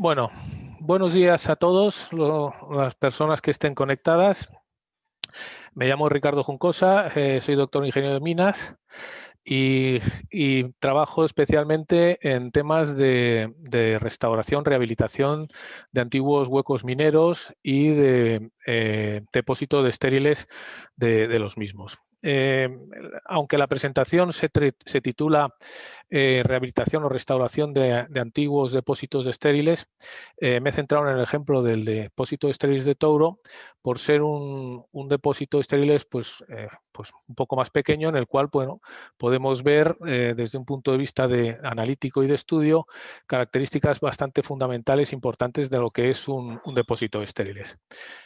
Bueno, buenos días a todos las personas que estén conectadas. Me llamo Ricardo Juncosa, soy doctor ingeniero de minas y, y trabajo especialmente en temas de restauración, rehabilitación de antiguos huecos mineros y de depósito de estériles de los mismos. Aunque la presentación se titula rehabilitación o restauración de antiguos depósitos de estériles, me he centrado en el ejemplo del depósito de estériles de Touro, por ser un depósito de estériles pues un poco más pequeño, en el cual bueno, podemos ver desde un punto de vista analítico y de estudio características bastante fundamentales, importantes de lo que es un depósito de estériles.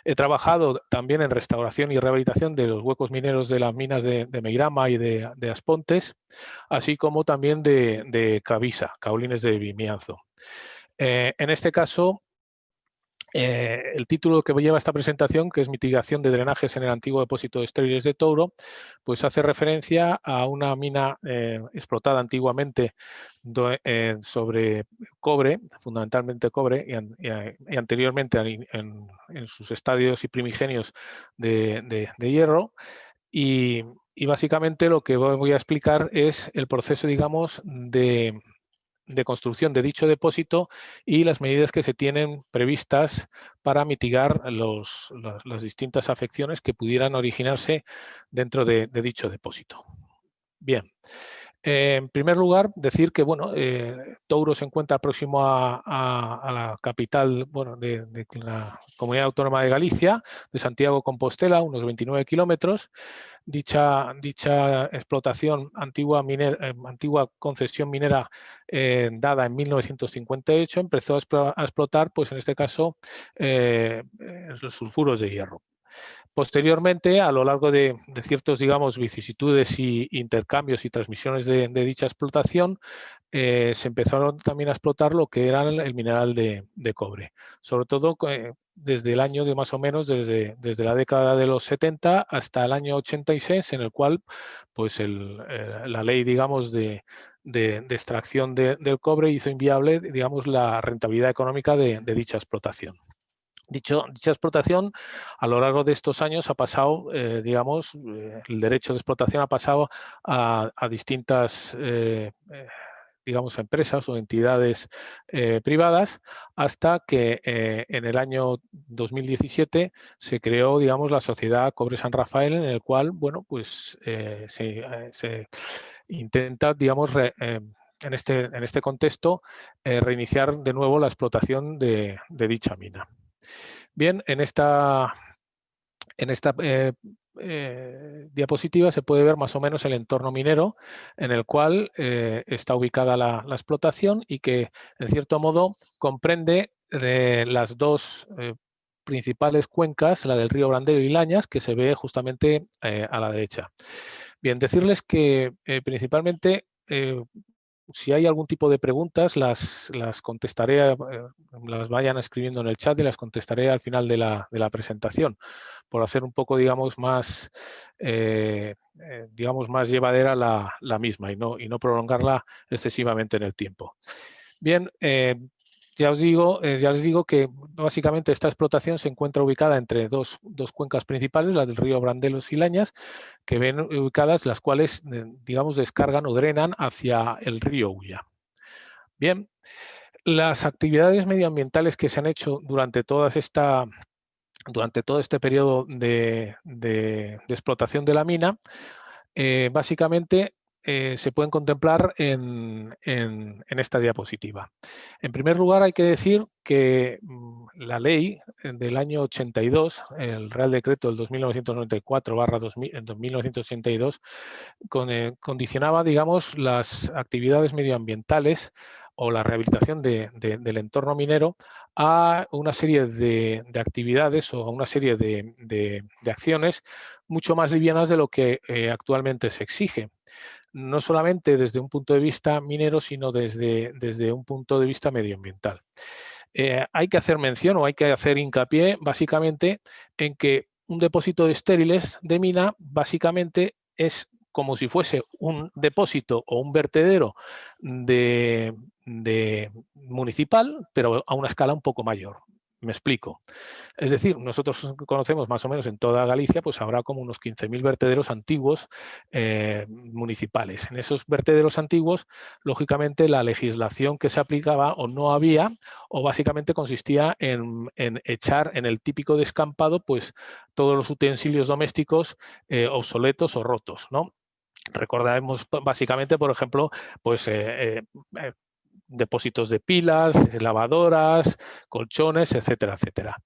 He trabajado también en restauración y rehabilitación de los huecos mineros de las minas de Meirama y de Aspontes, así como también de Cavisa, caolines de Vimianzo. En este caso, el título que lleva esta presentación, que es Mitigación de drenajes en el antiguo depósito de estériles de Touro, pues hace referencia a una mina explotada antiguamente sobre cobre, fundamentalmente cobre, y anteriormente en sus estadios y primigenios de hierro. Y básicamente lo que voy a explicar es el proceso, digamos, de construcción de dicho depósito y las medidas que se tienen previstas para mitigar las distintas afecciones que pudieran originarse dentro de dicho depósito. Bien. En primer lugar, decir que bueno, Touro se encuentra próximo a la capital bueno, de la Comunidad Autónoma de Galicia, de Santiago Compostela, unos 29 kilómetros. Dicha explotación, antigua concesión minera dada en 1958, empezó a explotar, pues en este caso, los sulfuros de hierro. Posteriormente, a lo largo de ciertos, digamos, vicisitudes y intercambios y transmisiones de dicha explotación, se empezaron también a explotar lo que era el mineral de cobre. Sobre todo desde el año de más o menos, desde la década de los 70 hasta el año 86, en el cual pues la ley, digamos, de extracción del cobre hizo inviable, digamos, la rentabilidad económica de dicha explotación. Dicha explotación, a lo largo de estos años, ha pasado, digamos, el derecho de explotación ha pasado a distintas, digamos, empresas o entidades privadas, hasta que en el año 2017 se creó, digamos, la sociedad Cobre San Rafael, en el cual, bueno, pues se intenta, digamos, en este contexto, reiniciar de nuevo la explotación de dicha mina. Bien, en esta diapositiva se puede ver más o menos el entorno minero en el cual está ubicada la explotación y que, en cierto modo, comprende las dos principales cuencas, la del río Brandero y Lañas, que se ve justamente a la derecha. Bien, decirles que principalmente si hay algún tipo de preguntas, las contestaré, las vayan escribiendo en el chat y las contestaré al final de la presentación, por hacer un poco, digamos, más llevadera la misma y no prolongarla excesivamente en el tiempo. Bien, ya les digo que básicamente esta explotación se encuentra ubicada entre dos cuencas principales, la del río Brandelos y Lañas, que ven ubicadas, las cuales, digamos, descargan o drenan hacia el río Ulla. Bien, las actividades medioambientales que se han hecho durante todo este periodo de explotación de la mina, básicamente se pueden contemplar en esta diapositiva. En primer lugar, hay que decir que la ley del año 82, el Real Decreto del 2994/1982, condicionaba, digamos, las actividades medioambientales o la rehabilitación del entorno minero a una serie de actividades o a una serie de acciones mucho más livianas de lo que actualmente se exige. No solamente desde un punto de vista minero, sino desde un punto de vista medioambiental. Hay que hacer mención o hay que hacer hincapié básicamente en que un depósito de estériles de mina básicamente es como si fuese un depósito o un vertedero municipal, pero a una escala un poco mayor. Me explico. Es decir, nosotros conocemos más o menos en toda Galicia, pues habrá como unos 15.000 vertederos antiguos municipales. En esos vertederos antiguos, lógicamente, la legislación que se aplicaba o no había, o básicamente consistía en echar en el típico descampado pues todos los utensilios domésticos obsoletos o rotos, ¿no? Recordaremos básicamente, por ejemplo, pues depósitos de pilas, lavadoras, colchones, etcétera, etcétera.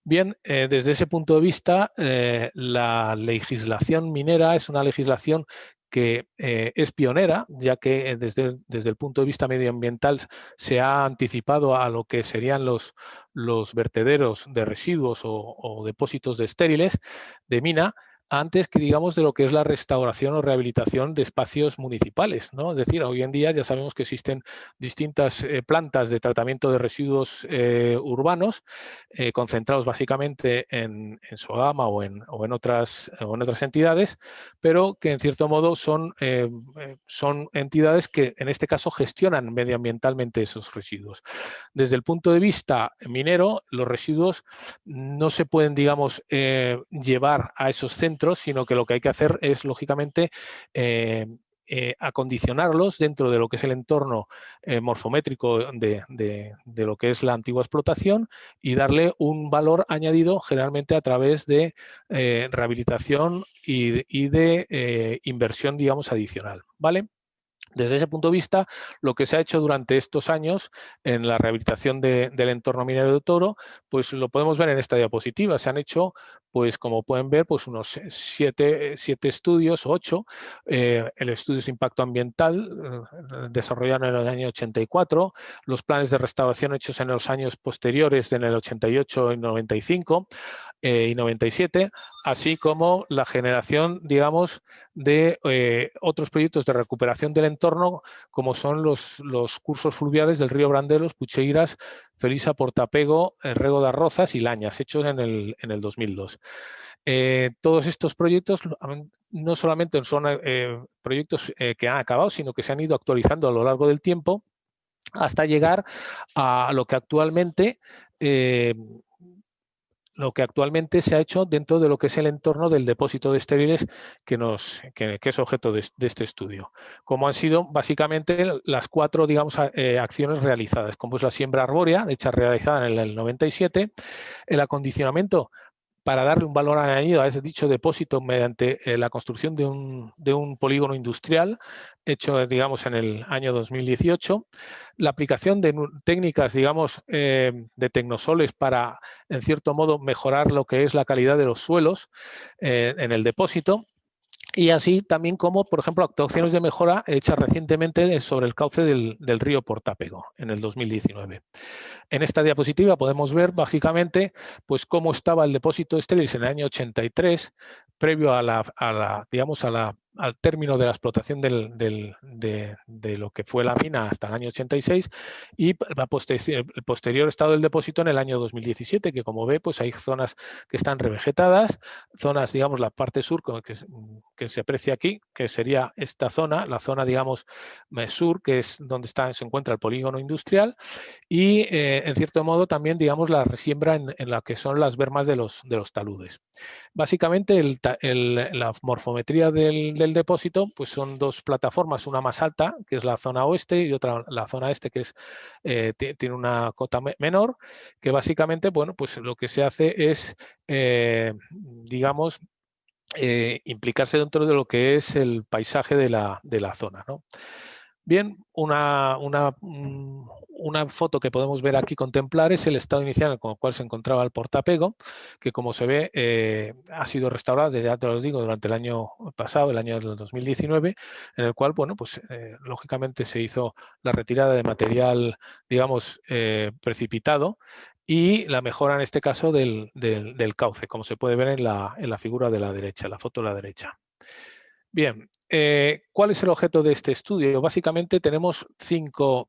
Bien, desde ese punto de vista, la legislación minera es una legislación que es pionera, ya que desde el punto de vista medioambiental se ha anticipado a lo que serían los vertederos de residuos o depósitos de estériles de mina, antes que digamos de lo que es la restauración o rehabilitación de espacios municipales, ¿no? Es decir, hoy en día ya sabemos que existen distintas plantas de tratamiento de residuos urbanos concentrados básicamente en Sogama o en otras entidades, pero que en cierto modo son entidades que en este caso gestionan medioambientalmente esos residuos. Desde el punto de vista minero, los residuos no se pueden, digamos, llevar a esos centros, sino que lo que hay que hacer es, lógicamente, acondicionarlos dentro de lo que es el entorno morfométrico de lo que es la antigua explotación y darle un valor añadido generalmente a través de rehabilitación y de inversión, digamos, adicional, ¿vale? Desde ese punto de vista, lo que se ha hecho durante estos años en la rehabilitación del entorno minero de Toro, pues lo podemos ver en esta diapositiva. Se han hecho, pues como pueden ver, pues unos 7 estudios, 8. El estudio de impacto ambiental desarrollado en el año 84, los planes de restauración hechos en los años posteriores, en el 88 y 95 y 97, así como la generación, digamos, de otros proyectos de recuperación del entorno, como son los cursos fluviales del río Brandelos, Pucheiras, Felisa, Portapego, Rego de Arrozas y Lañas, hechos en el 2002. Todos estos proyectos no solamente son proyectos que han acabado, sino que se han ido actualizando a lo largo del tiempo hasta llegar a lo que actualmente se ha hecho dentro de lo que es el entorno del depósito de estériles que es objeto de este estudio. Como han sido básicamente las 4, digamos, acciones realizadas, como es la siembra arbórea, realizada en el 97, el acondicionamiento para darle un valor añadido a ese dicho depósito mediante la construcción de un polígono industrial hecho, digamos, en el año 2018, la aplicación de técnicas, digamos, de tecnosoles para, en cierto modo, mejorar lo que es la calidad de los suelos en el depósito. Y así también como, por ejemplo, actuaciones de mejora hechas recientemente sobre el cauce del río Portapego en el 2019. En esta diapositiva podemos ver básicamente pues cómo estaba el depósito de estériles en el año 83, previo al término de la explotación de lo que fue la mina hasta el año 86 y el posterior estado del depósito en el año 2017, que como ve, pues hay zonas que están revegetadas, zonas, digamos, la parte sur que se aprecia aquí, que sería esta zona, la zona, digamos, sur, que es donde se encuentra el polígono industrial, y en cierto modo también, digamos, la resiembra en la que son las bermas de los taludes. Básicamente la morfometría del depósito pues son 2 plataformas, una más alta, que es la zona oeste, y otra la zona este, que tiene una cota menor, que básicamente, bueno, pues lo que se hace es, digamos, implicarse dentro de lo que es el paisaje de la zona, ¿no? Bien, una foto que podemos ver aquí, contemplar, es el estado inicial con el cual se encontraba el Portapego, que como se ve ha sido restaurado, ya te lo digo, durante el año pasado, el año del 2019, en el cual, bueno, pues lógicamente se hizo la retirada de material, digamos, precipitado y la mejora en este caso del cauce, como se puede ver en la figura de la derecha, la foto de la derecha. Bien, ¿cuál es el objeto de este estudio? Básicamente tenemos cinco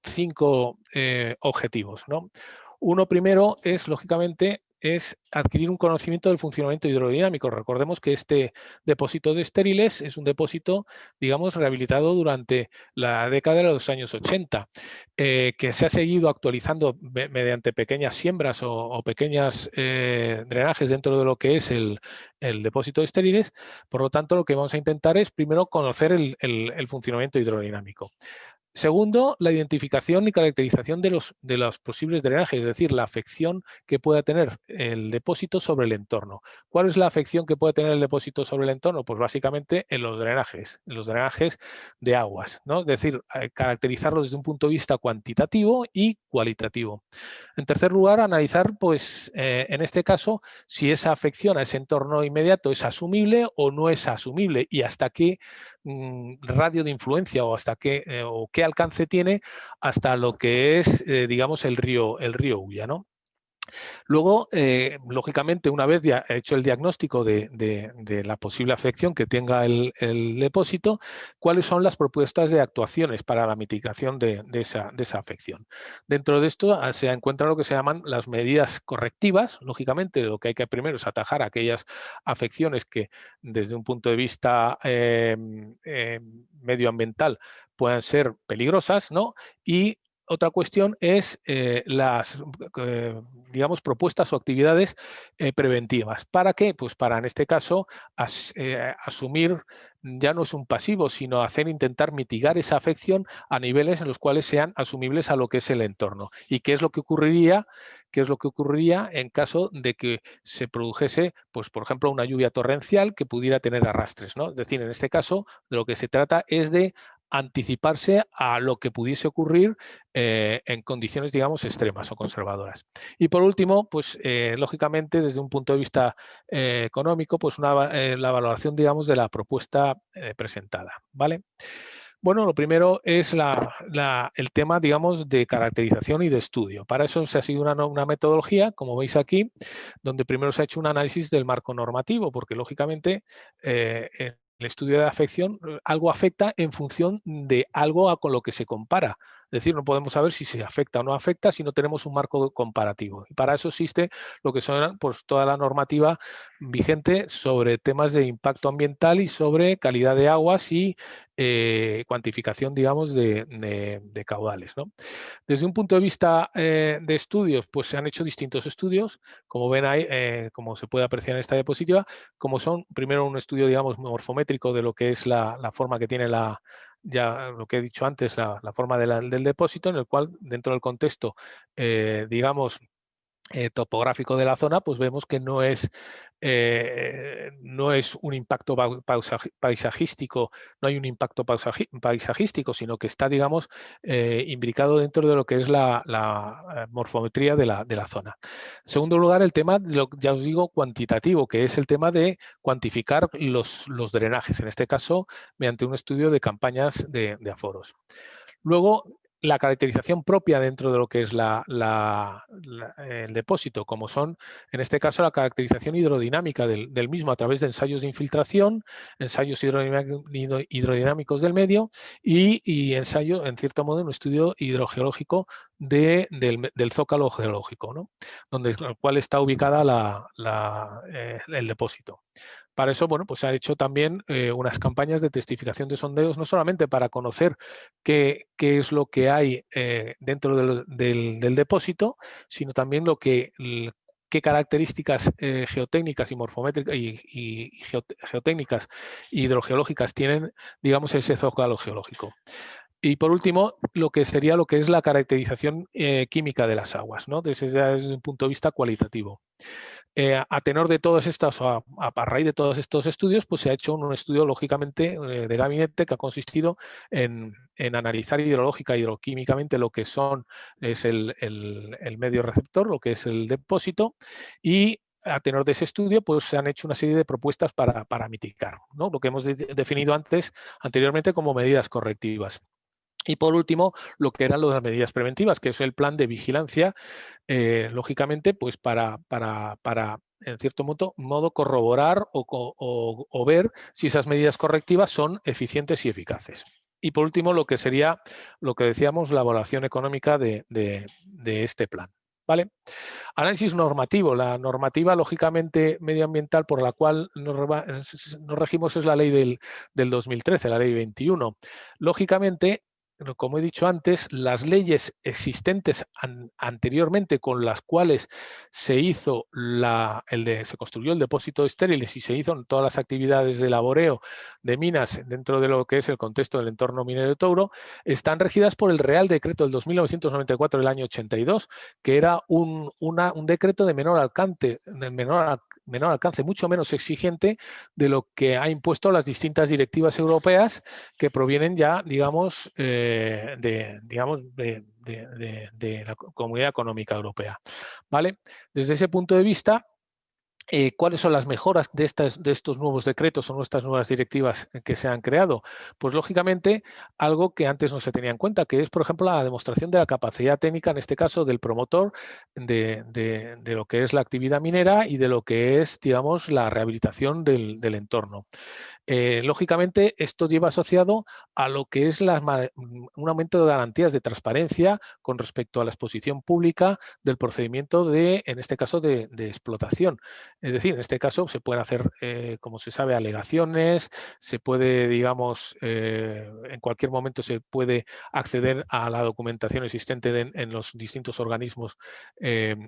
objetivos, ¿no? Uno primero es, lógicamente, es adquirir un conocimiento del funcionamiento hidrodinámico. Recordemos que este depósito de estériles es un depósito, digamos, rehabilitado durante la década de los años 80, que se ha seguido actualizando mediante pequeñas siembras o pequeñas drenajes dentro de lo que es el depósito de estériles. Por lo tanto, lo que vamos a intentar es primero conocer el funcionamiento hidrodinámico. Segundo, la identificación y caracterización de los posibles drenajes, es decir, la afección que pueda tener el depósito sobre el entorno. ¿Cuál es la afección que puede tener el depósito sobre el entorno? Pues básicamente en los drenajes de aguas, ¿no? Es decir, caracterizarlo desde un punto de vista cuantitativo y cualitativo. En tercer lugar, analizar, pues, en este caso, si esa afección a ese entorno inmediato es asumible o no es asumible y hasta qué radio de influencia o hasta qué o qué alcance tiene hasta lo que es, digamos, el río Ulla, ¿no? Luego, lógicamente, una vez ya hecho el diagnóstico de la posible afección que tenga el depósito, ¿cuáles son las propuestas de actuaciones para la mitigación de esa afección? Dentro de esto se encuentra lo que se llaman las medidas correctivas. Lógicamente, lo que hay que primero es atajar aquellas afecciones que desde un punto de vista medioambiental puedan ser peligrosas, ¿no? Y otra cuestión es las, digamos, propuestas o actividades preventivas. ¿Para qué? Pues para, en este caso, asumir, ya no es un pasivo, sino intentar mitigar esa afección a niveles en los cuales sean asumibles a lo que es el entorno. ¿Y qué es lo que ocurriría? ¿Qué es lo que ocurriría en caso de que se produjese, pues, por ejemplo, una lluvia torrencial que pudiera tener arrastres, ¿no? Es decir, en este caso, de lo que se trata es de anticiparse a lo que pudiese ocurrir en condiciones, digamos, extremas o conservadoras. Y por último, pues lógicamente, desde un punto de vista económico, pues la valoración, digamos, de la propuesta presentada, ¿vale? Bueno, lo primero es el tema, digamos, de caracterización y de estudio. Para eso se ha sido una metodología, como veis aquí, donde primero se ha hecho un análisis del marco normativo, porque lógicamente el estudio de afección, algo afecta en función de algo con lo que se compara. Es decir, no podemos saber si se afecta o no afecta si no tenemos un marco comparativo. Y para eso existe lo que son, pues, toda la normativa vigente sobre temas de impacto ambiental y sobre calidad de aguas y cuantificación, digamos, de caudales, ¿no? Desde un punto de vista de estudios, pues se han hecho distintos estudios, como ven ahí, como se puede apreciar en esta diapositiva, como son primero un estudio, digamos, morfométrico de lo que es la forma que tiene ya lo que he dicho antes, la forma del depósito, en el cual, dentro del contexto, digamos, topográfico de la zona, pues vemos que no es un impacto paisajístico, no hay un impacto paisajístico, sino que está, digamos, imbricado dentro de lo que es la morfometría de la zona. En segundo lugar, el tema, ya os digo, cuantitativo, que es el tema de cuantificar los drenajes, en este caso, mediante un estudio de campañas de aforos. Luego, la caracterización propia dentro de lo que es el depósito, como son, en este caso, la caracterización hidrodinámica del mismo a través de ensayos de infiltración, ensayos hidrodinámicos del medio y ensayo, en cierto modo, un estudio hidrogeológico del zócalo geológico, ¿no? En el cual está ubicada el depósito. Para eso, bueno, pues se han hecho también unas campañas de testificación de sondeos, no solamente para conocer qué es lo que hay dentro del depósito, sino también qué características geotécnicas y morfométricas geotécnicas y hidrogeológicas tienen, digamos, ese zócalo geológico. Y por último, lo que es la caracterización química de las aguas, ¿no? Desde un punto de vista cualitativo. A tenor de todos estos, a raíz de todos estos estudios, pues se ha hecho un estudio, lógicamente, de gabinete que ha consistido en analizar hidrológica e hidroquímicamente lo que es el medio receptor, lo que es el depósito, y a tenor de ese estudio, pues se han hecho una serie de propuestas para mitigar, ¿no? Lo que hemos definido anteriormente como medidas correctivas. Y por último, lo que eran las medidas preventivas, que es el plan de vigilancia, lógicamente, pues para en cierto modo, corroborar o ver si esas medidas correctivas son eficientes y eficaces. Y por último, lo que sería, lo que decíamos, la evaluación económica de este plan. ¿vale? Análisis normativo. La normativa, lógicamente, medioambiental por la cual nos regimos es la ley del 2013, la ley 21. Lógicamente, como he dicho antes, las leyes existentes anteriormente con las cuales se hizo se construyó el depósito de estériles y se hizo todas las actividades de laboreo de minas dentro de lo que es el contexto del entorno minero de Touro, están regidas por el Real Decreto del 2994 del año 82, que era un decreto de menor alcance, mucho menos exigente de lo que ha impuesto las distintas directivas europeas que provienen ya, digamos, de la Comunidad Económica Europea. ¿Vale? Desde ese punto de vista, ¿cuáles son las mejoras de estos nuevos decretos o estas nuevas directivas que se han creado? Pues lógicamente algo que antes no se tenía en cuenta, que es, por ejemplo, la demostración de la capacidad técnica, en este caso del promotor, de lo que es la actividad minera y de lo que es, digamos, la rehabilitación del entorno. Lógicamente, esto lleva asociado a lo que es un aumento de garantías de transparencia con respecto a la exposición pública del procedimiento en este caso, de explotación. Es decir, en este caso se pueden hacer, como se sabe, alegaciones, se puede, digamos, en cualquier momento se puede acceder a la documentación existente en los distintos organismos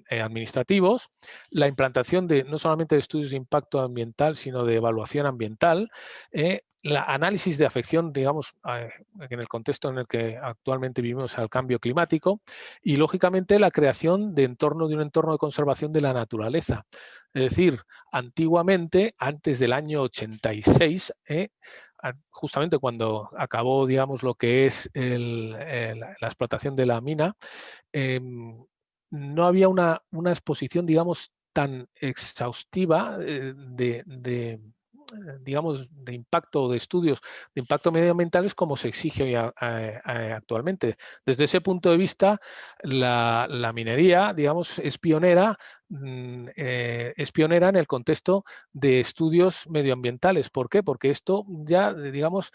administrativos. La implantación no solamente de estudios de impacto ambiental, sino de evaluación ambiental, la análisis de afección, digamos, en el contexto en el que actualmente vivimos al cambio climático y, lógicamente, la creación de un entorno de conservación de la naturaleza. Es decir, antiguamente, antes del año 86, justamente cuando acabó, digamos, lo que es la explotación de la mina, no había una exposición, digamos, tan exhaustiva digamos, de impacto o de estudios de impacto medioambientales como se exige actualmente. Desde ese punto de vista, la minería, digamos, es pionera en el contexto de estudios medioambientales. ¿Por qué? Porque esto ya, digamos,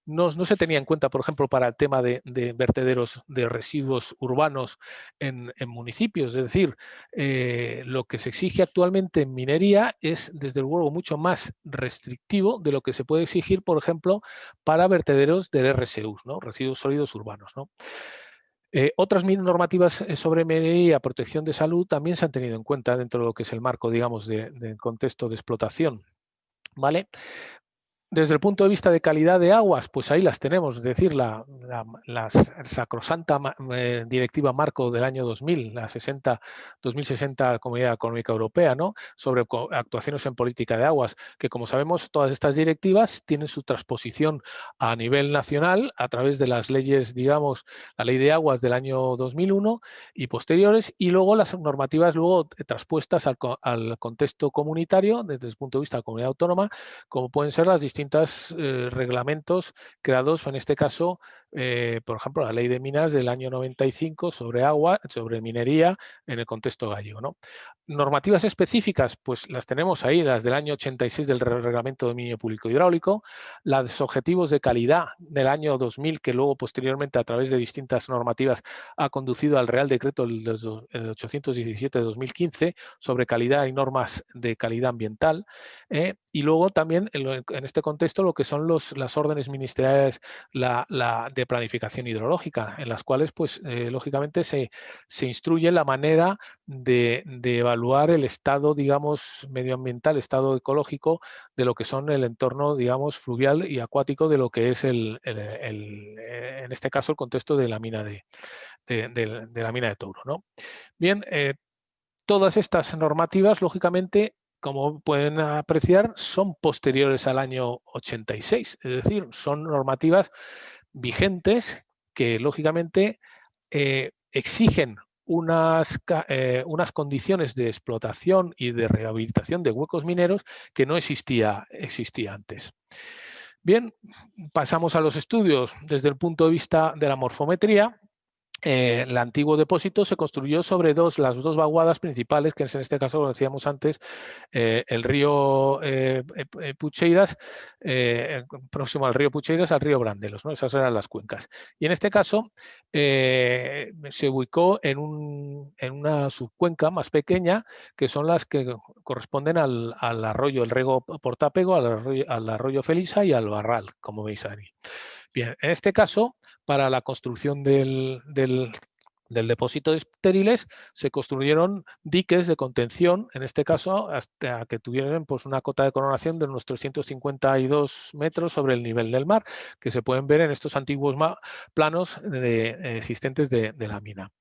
no se tenía en cuenta, por ejemplo, para el tema de vertederos de residuos urbanos en municipios. Es decir, lo que se exige actualmente en minería es, desde luego, mucho más restrictivo de lo que se puede exigir, por ejemplo, para vertederos de RSUs, ¿no? Residuos sólidos urbanos, ¿no? Otras normativas sobre minería, protección de salud, también se han tenido en cuenta dentro de lo que es el marco, digamos, del contexto de explotación. ¿Vale? Desde el punto de vista de calidad de aguas, pues ahí las tenemos, es decir, la sacrosanta directiva marco del año 2000, la 2060 Comunidad Económica Europea, ¿no? Sobre actuaciones en política de aguas, que, como sabemos, todas estas directivas tienen su transposición a nivel nacional a través de las leyes, digamos, la Ley de Aguas del año 2001 y posteriores, y luego las normativas transpuestas al contexto comunitario desde el punto de vista de la comunidad autónoma, como pueden ser las distintas reglamentos creados, en este caso, por ejemplo, la Ley de Minas del año 95 sobre agua, sobre minería en el contexto gallego, ¿no? Normativas específicas, pues las tenemos ahí, las del año 86 del Reglamento de Dominio Público Hidráulico, los objetivos de calidad del año 2000, que luego posteriormente a través de distintas normativas ha conducido al Real Decreto el 817 de 2015 sobre calidad y normas de calidad ambiental, y luego también en este contexto lo que son las órdenes ministeriales de planificación hidrológica, en las cuales, pues, lógicamente se instruye la manera de evaluar el estado, digamos, medioambiental, estado ecológico de lo que son el entorno, digamos, fluvial y acuático de lo que es en este caso, el contexto de la mina de la mina de Touro, ¿no? Bien, todas estas normativas, lógicamente, como pueden apreciar, son posteriores al año 86, es decir, son normativas vigentes que, lógicamente, exigen unas condiciones de explotación y de rehabilitación de huecos mineros que no existía antes. Bien, pasamos a los estudios desde el punto de vista de la morfometría. el antiguo depósito se construyó sobre las dos vaguadas principales, que es en este caso, como decíamos antes, el río Pucheiras, próximo al río Pucheiras, al río Brandelos, ¿no? Esas eran las cuencas. Y en este caso se ubicó en una subcuenca más pequeña, que son las que corresponden al arroyo, el Rego Portápego, al arroyo Felisa y al Barral, como veis ahí. Bien, en este caso, para la construcción del depósito de estériles se construyeron diques de contención, en este caso hasta que tuvieran pues, una cota de coronación de unos 352 metros sobre el nivel del mar, que se pueden ver en estos antiguos planos existentes de la mina.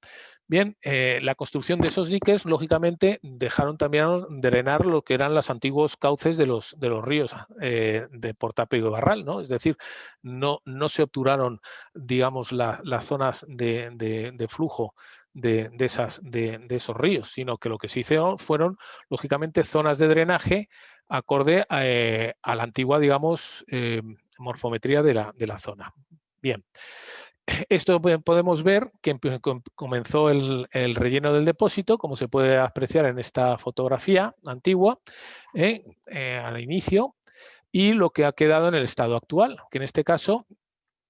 Bien, la construcción de esos diques, lógicamente, dejaron también drenar lo que eran los antiguos cauces de los ríos de Portápego y Barral, ¿no? Es decir, no se obturaron, digamos, las zonas de flujo de esos ríos, sino que lo que se hicieron fueron, lógicamente, zonas de drenaje acorde a la antigua, digamos, morfometría de la zona. Bien. Esto podemos ver que comenzó el relleno del depósito, como se puede apreciar en esta fotografía antigua, al inicio, y lo que ha quedado en el estado actual, que en este caso,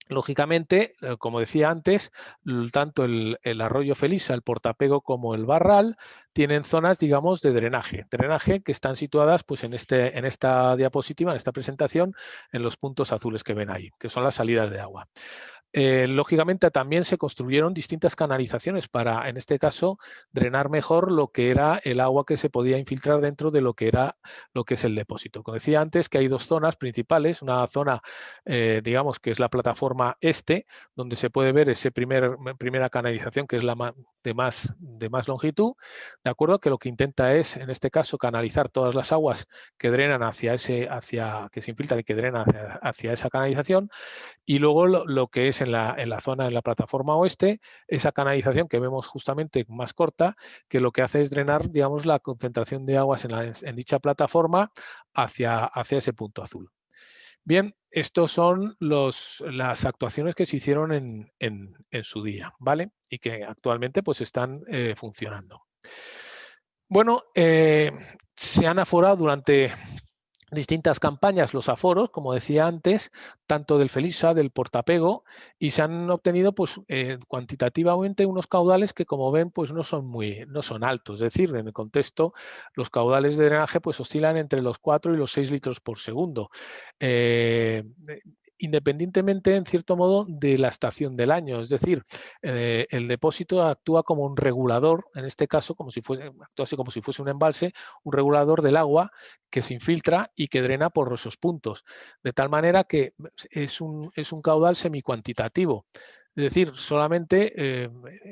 lógicamente, como decía antes, tanto el arroyo Felisa, el Portápego como el Barral tienen zonas, digamos, de drenaje que están situadas pues, en esta diapositiva, en esta presentación, en los puntos azules que ven ahí, que son las salidas de agua. Lógicamente también se construyeron distintas canalizaciones para, en este caso, drenar mejor lo que era el agua que se podía infiltrar dentro de lo que es el depósito. Como decía antes, que hay dos zonas principales, una zona, digamos, que es la plataforma este, donde se puede ver esa primera canalización, que es la de más longitud, de acuerdo, que lo que intenta es, en este caso, canalizar todas las aguas que drenan que se infiltran y que drenan hacia esa canalización. Y luego lo que es en la zona, en la plataforma oeste, esa canalización que vemos justamente más corta, que lo que hace es drenar, digamos, la concentración de aguas en dicha plataforma hacia ese punto azul. Bien, estos son las actuaciones que se hicieron en su día, ¿vale? Y que actualmente pues están funcionando. Bueno, se han aforado durante distintas campañas los aforos, como decía antes, tanto del Felisa, del Portápego, y se han obtenido pues cuantitativamente unos caudales que, como ven, pues no son altos. Es decir, en el contexto, los caudales de drenaje pues oscilan entre los 4 y los 6 litros por segundo. Independientemente, en cierto modo, de la estación del año. Es decir, el depósito actúa como un regulador, en este caso, actúa como si fuese un embalse, un regulador del agua que se infiltra y que drena por esos puntos. De tal manera que es un caudal semicuantitativo. Es decir, solamente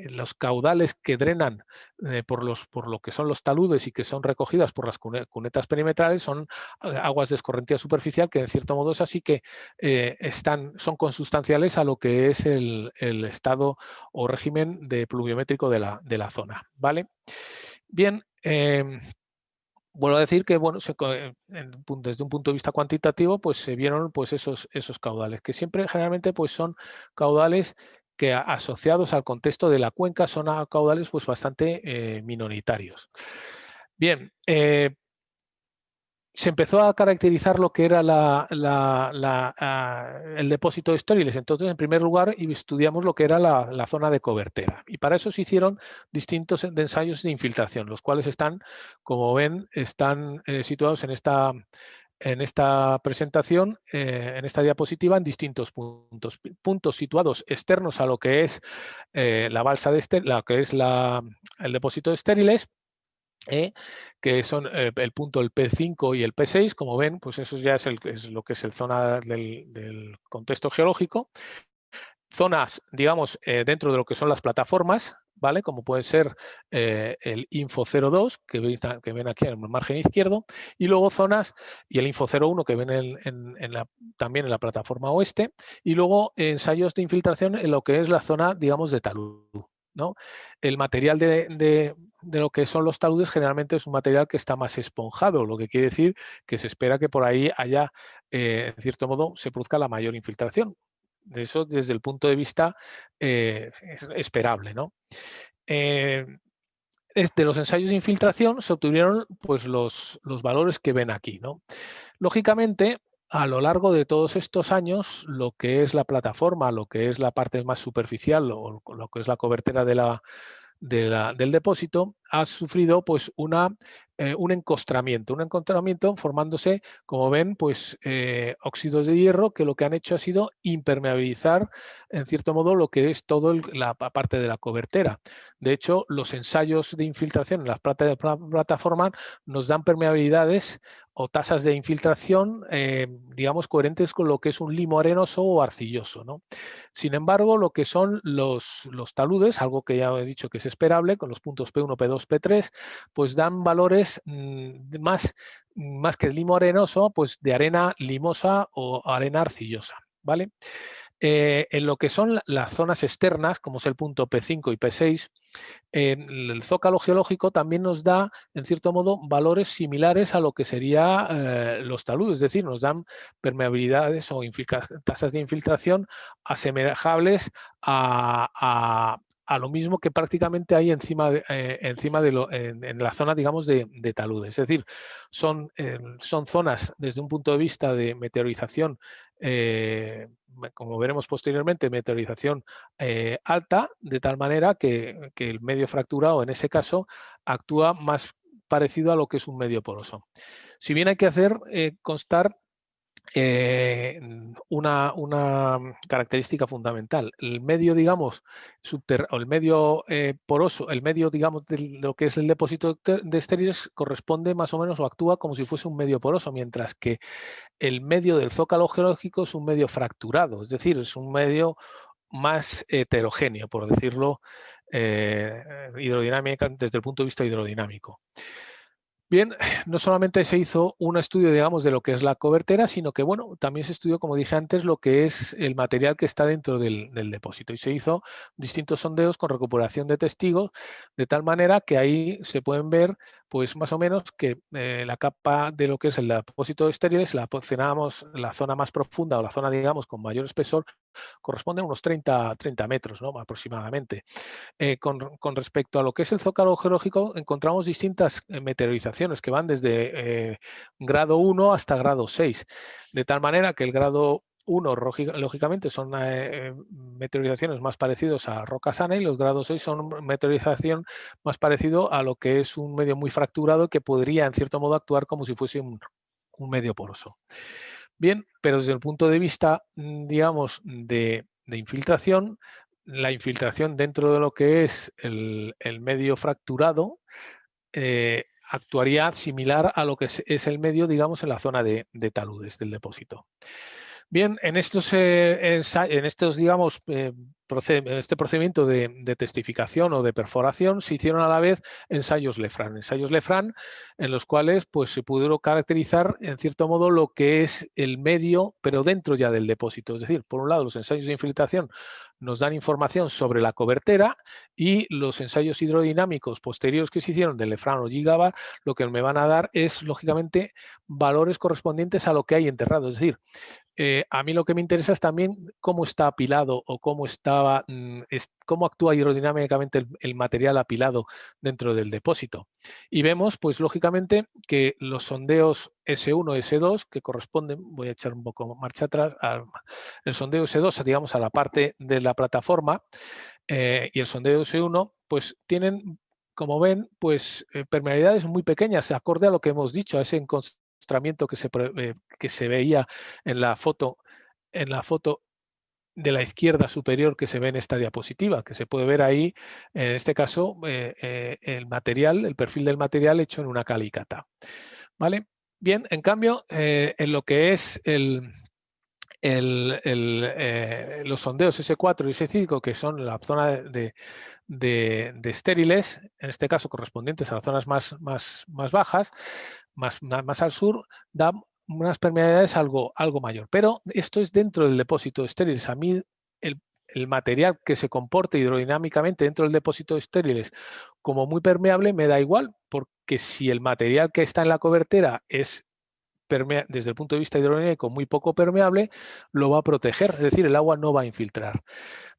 los caudales que drenan por lo que son los taludes y que son recogidas por las cunetas perimetrales son aguas de escorrentía superficial, que en cierto modo es así que son consustanciales a lo que es el estado o régimen de pluviométrico de la zona. ¿Vale? Bien. Vuelvo a decir que, bueno, desde un punto de vista cuantitativo, pues se vieron pues esos caudales, que siempre generalmente pues son caudales que asociados al contexto de la cuenca son caudales pues bastante minoritarios. Bien, se empezó a caracterizar lo que era el depósito de estériles. Entonces, en primer lugar, estudiamos lo que era la zona de cobertera. Y para eso se hicieron distintos ensayos de infiltración, los cuales están, como ven, situados en esta presentación, en esta diapositiva, en distintos puntos. Puntos situados externos a lo que es la balsa lo que es el depósito de estériles, que son el punto el P5 y el P6, como ven, pues eso ya es lo que es el zona del contexto geológico. Zonas, digamos, dentro de lo que son las plataformas, ¿vale? Como puede ser el Info 02, que ven aquí en el margen izquierdo, y luego zonas, y el Info 01, que ven también en la plataforma oeste, y luego ensayos de infiltración en lo que es la zona, digamos, de talud, ¿no? El material de lo que son los taludes generalmente es un material que está más esponjado, lo que quiere decir que se espera que por ahí haya, en cierto modo, se produzca la mayor infiltración. Eso desde el punto de vista esperable, ¿no? De los ensayos de infiltración se obtuvieron pues, los valores que ven aquí, ¿no? Lógicamente, a lo largo de todos estos años, lo que es la plataforma, lo que es la parte más superficial o lo que es la cobertera del depósito, ha sufrido pues un encostramiento formándose, como ven, pues óxidos de hierro que lo que han hecho ha sido impermeabilizar, en cierto modo, lo que es toda la parte de la cobertera. De hecho, los ensayos de infiltración en las plataformas nos dan permeabilidades o tasas de infiltración, digamos, coherentes con lo que es un limo arenoso o arcilloso, ¿no? Sin embargo, lo que son los taludes, algo que ya he dicho que es esperable, con los puntos P1, P2, P3, pues dan valores más que el limo arenoso, pues de arena limosa o arena arcillosa, ¿vale? En lo que son las zonas externas, como es el punto P5 y P6, el zócalo geológico también nos da, en cierto modo, valores similares a lo que serían los taludes, es decir, nos dan permeabilidades o tasas de infiltración asemejables a lo mismo que prácticamente hay encima en la zona, digamos, de taludes. Es decir, son zonas desde un punto de vista de meteorización, como veremos posteriormente, meteorización alta, de tal manera que el medio fracturado, en ese caso, actúa más parecido a lo que es un medio poroso. Si bien hay que hacer constar una característica fundamental. El medio, digamos, o el medio poroso, el medio, digamos, de lo que es el depósito de estériles corresponde más o menos o actúa como si fuese un medio poroso, mientras que el medio del zócalo geológico es un medio fracturado, es decir, es un medio más heterogéneo, por decirlo, hidrodinámica, desde el punto de vista hidrodinámico. Bien, no solamente se hizo un estudio, digamos, de lo que es la cobertera, sino que, bueno, también se estudió, como dije antes, lo que es el material que está dentro del depósito. Y se hizo distintos sondeos con recuperación de testigos, de tal manera que ahí se pueden ver, pues, más o menos que la capa de lo que es el depósito de estériles, la posicionábamos la zona más profunda o la zona, digamos, con mayor espesor, corresponde a unos 30 metros, ¿no?, aproximadamente. Con respecto a lo que es el zócalo geológico, encontramos distintas meteorizaciones que van desde grado 1 hasta grado 6, de tal manera que el grado 1, lógicamente, son meteorizaciones más parecidos a roca sana, y los grados 6 son meteorización más parecido a lo que es un medio muy fracturado que podría, en cierto modo, actuar como si fuese un medio poroso. Bien, pero desde el punto de vista, digamos, de infiltración, la infiltración dentro de lo que es el medio fracturado actuaría similar a lo que es el medio, digamos, en la zona de taludes del depósito. Bien, en estos, digamos, este procedimiento de testificación o de perforación se hicieron a la vez ensayos Lefran en los cuales pues, se pudieron caracterizar, en cierto modo, lo que es el medio, pero dentro ya del depósito. Es decir, por un lado, los ensayos de infiltración nos dan información sobre la cobertera, y los ensayos hidrodinámicos posteriores que se hicieron de Lefran o Gigabar lo que me van a dar es, lógicamente, valores correspondientes a lo que hay enterrado. Es decir, a mí lo que me interesa es también cómo está apilado o cómo actúa hidrodinámicamente el material apilado dentro del depósito. Y vemos, pues lógicamente, que los sondeos S1 y S2, que corresponden, voy a echar un poco marcha atrás, el sondeo S2, digamos, a la parte de la plataforma, y el sondeo S1, pues tienen, como ven, pues permeabilidades muy pequeñas, acorde a lo que hemos dicho, a ese encostramiento que se veía en la foto de la izquierda superior que se ve en esta diapositiva, que se puede ver ahí, en este caso, el perfil del material hecho en una calicata. ¿Vale? Bien, en cambio, en lo que es los sondeos S4 y S5, que son la zona de estériles, en este caso correspondientes a las zonas más bajas, más al sur, da unas permeabilidades algo mayor. Pero esto es dentro del depósito de estériles. A mí el material que se comporte hidrodinámicamente dentro del depósito de estériles como muy permeable me da igual, porque si el material que está en la cobertera es desde el punto de vista hidrodinámico muy poco permeable, lo va a proteger, es decir, el agua no va a infiltrar.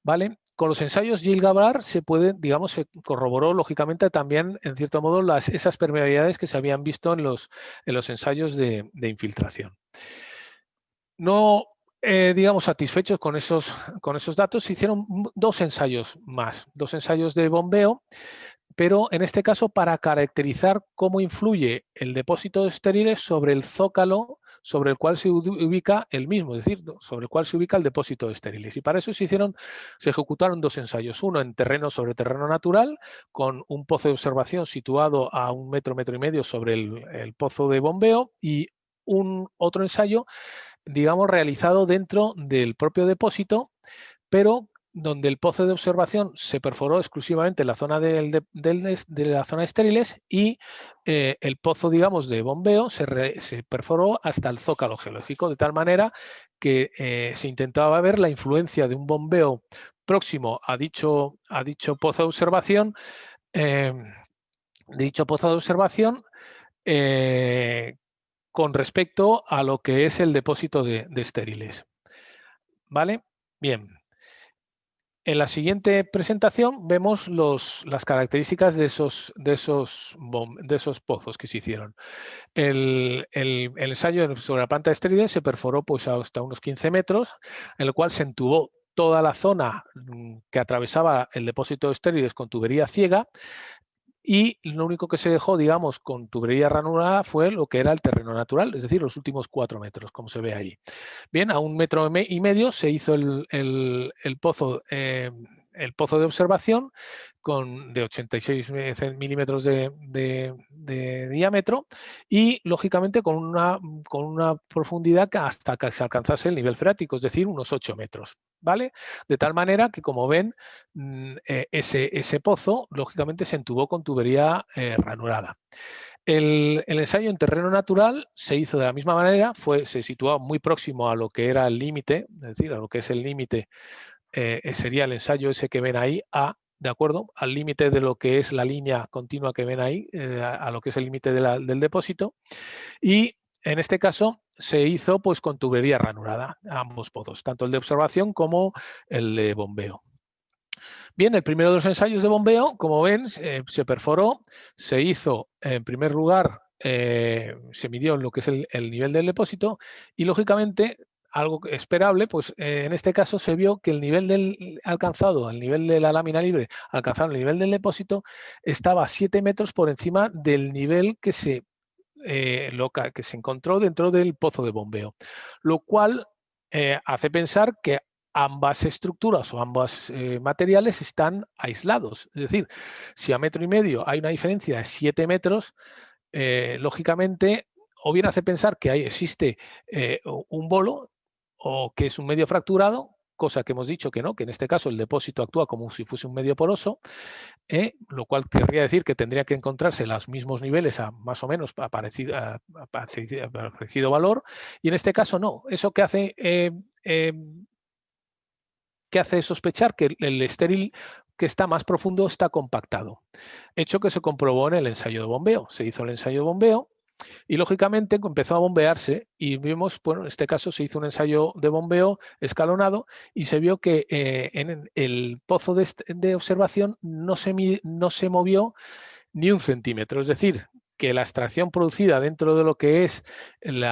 ¿Vale? Con los ensayos Gil-Gabbard se puede, digamos, se corroboró lógicamente también, en cierto modo, esas permeabilidades que se habían visto en los ensayos de infiltración. No, digamos, satisfechos con esos datos, se hicieron dos ensayos más, dos ensayos de bombeo, pero en este caso para caracterizar cómo influye el depósito de estériles sobre el zócalo sobre el cual se ubica el mismo, es decir, sobre el cual se ubica el depósito de estériles. Y para eso se ejecutaron dos ensayos, uno en terreno sobre terreno natural, con un pozo de observación situado a 1 metro, metro y medio sobre el pozo de bombeo, y otro ensayo, digamos, realizado dentro del propio depósito, pero donde el pozo de observación se perforó exclusivamente en la zona de la zona de estériles y el pozo, digamos, de bombeo se perforó hasta el zócalo geológico, de tal manera que se intentaba ver la influencia de un bombeo próximo a dicho pozo de observación, con respecto a lo que es el depósito de estériles. ¿Vale? Bien. En la siguiente presentación vemos las características de esos pozos que se hicieron. El ensayo sobre la planta de estériles se perforó pues hasta unos 15 metros, en el cual se entubó toda la zona que atravesaba el depósito de estériles con tubería ciega, y lo único que se dejó, digamos, con tubería ranurada fue lo que era el terreno natural, es decir, los últimos 4 metros, como se ve ahí. Bien, a 1,5 metros se hizo el pozo de observación de 86 milímetros de diámetro y, lógicamente, con una profundidad hasta que se alcanzase el nivel freático, es decir, unos 8 metros. ¿Vale? De tal manera que, como ven, ese pozo, lógicamente, se entubó con tubería ranurada. El ensayo en terreno natural se hizo de la misma manera, se situó muy próximo a lo que era el límite, es decir, a lo que es el límite, sería el ensayo ese que ven ahí, de acuerdo, al límite de lo que es la línea continua que ven ahí, a lo que es el límite del depósito, y en este caso se hizo pues con tubería ranurada, ambos pozos, tanto el de observación como el de bombeo. Bien, el primero de los ensayos de bombeo, como ven, se perforó, se hizo en primer lugar, se midió lo que es el nivel del depósito y, lógicamente, algo esperable, pues en este caso se vio que el nivel el nivel de la lámina libre alcanzado el nivel del depósito estaba 7 metros por encima del nivel que se encontró dentro del pozo de bombeo, lo cual hace pensar que ambas estructuras o ambos materiales están aislados. Es decir, si a 1,5 metros hay una diferencia de 7 metros, lógicamente, o bien hace pensar que existe un bolo o que es un medio fracturado, cosa que hemos dicho que no, que en este caso el depósito actúa como si fuese un medio poroso, lo cual querría decir que tendría que encontrarse los mismos niveles a más o menos a parecido valor, y en este caso no. Eso que hace sospechar que el estéril que está más profundo está compactado, hecho que se comprobó en el ensayo de bombeo. Se hizo el ensayo de bombeo y, lógicamente, empezó a bombearse y vimos, bueno, en este caso se hizo un ensayo de bombeo escalonado y se vio que en el pozo de observación no se movió ni 1 centímetro, es decir, que la extracción producida dentro de lo que es el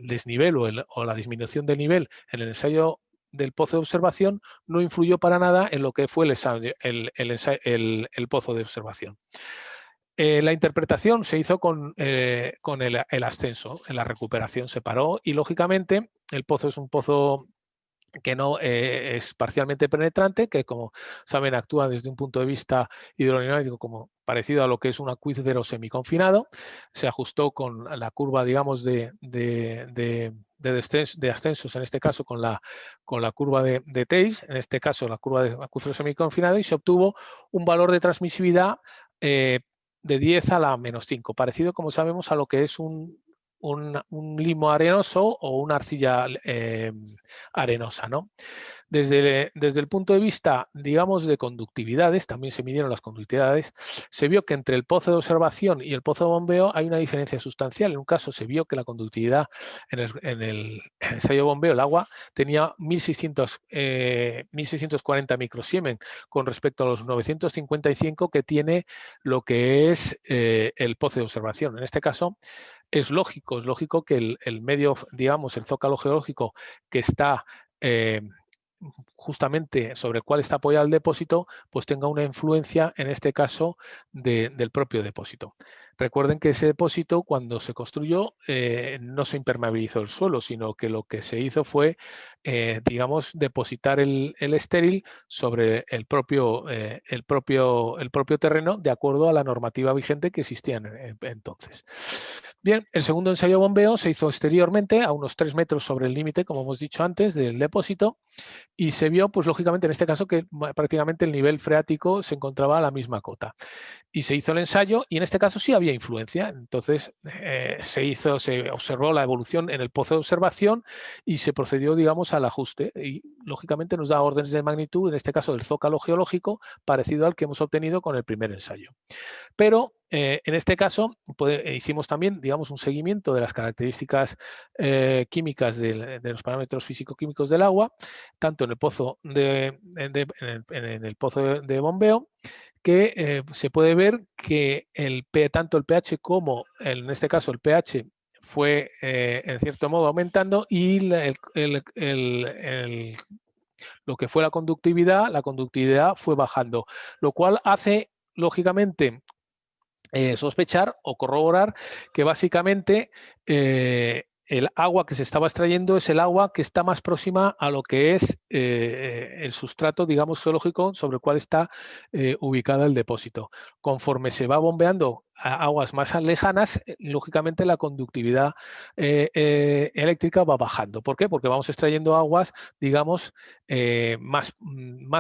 desnivel o la disminución del nivel en el ensayo del pozo de observación no influyó para nada en lo que fue el pozo de observación. La interpretación se hizo con el ascenso. En la recuperación se paró y, lógicamente, el pozo es un pozo que no es parcialmente penetrante, que, como saben, actúa desde un punto de vista hidrodinámico como parecido a lo que es un acuífero semiconfinado. Se ajustó con la curva, digamos, de ascensos, en este caso con la curva de Theiss, en este caso la curva de acuífero semiconfinado, y se obtuvo un valor de transmisividad de 10 a la menos 5, parecido, como sabemos, a lo que es un limo arenoso o una arcilla arenosa, ¿no? Desde el punto de vista, digamos, de conductividades, también se midieron las conductividades, se vio que entre el pozo de observación y el pozo de bombeo hay una diferencia sustancial. En un caso se vio que la conductividad en el ensayo de bombeo, el agua, tenía 1640 microsiemens con respecto a los 955 que tiene lo que es el pozo de observación. En este caso, es lógico que el medio, digamos, el zócalo geológico que está justamente sobre el cual está apoyado el depósito, pues tenga una influencia, en este caso, del propio depósito. Recuerden que ese depósito, cuando se construyó, no se impermeabilizó el suelo, sino que lo que se hizo fue, digamos, depositar el estéril sobre el propio terreno, de acuerdo a la normativa vigente que existía entonces. Bien, el segundo ensayo de bombeo se hizo exteriormente, a unos 3 metros sobre el límite, como hemos dicho antes, del depósito, y se vio, pues lógicamente en este caso, que prácticamente el nivel freático se encontraba a la misma cota. Y se hizo el ensayo y en este caso sí había influencia. Entonces se observó la evolución en el pozo de observación y se procedió, digamos, al ajuste. Y lógicamente nos da órdenes de magnitud, en este caso del zócalo geológico, parecido al que hemos obtenido con el primer ensayo. Pero en este caso hicimos también, digamos, un seguimiento de las características químicas de los parámetros físico-químicos del agua, tanto en el pozo en el pozo de bombeo, que se puede ver que tanto el pH como, en este caso, el pH fue, en cierto modo, aumentando y lo que fue la conductividad fue bajando, lo cual hace, lógicamente, sospechar o corroborar que básicamente el agua que se estaba extrayendo es el agua que está más próxima a lo que es el sustrato, digamos, geológico sobre el cual está ubicado el depósito. Conforme se va bombeando a aguas más lejanas, lógicamente la conductividad eléctrica va bajando. ¿Por qué? Porque vamos extrayendo aguas, digamos, más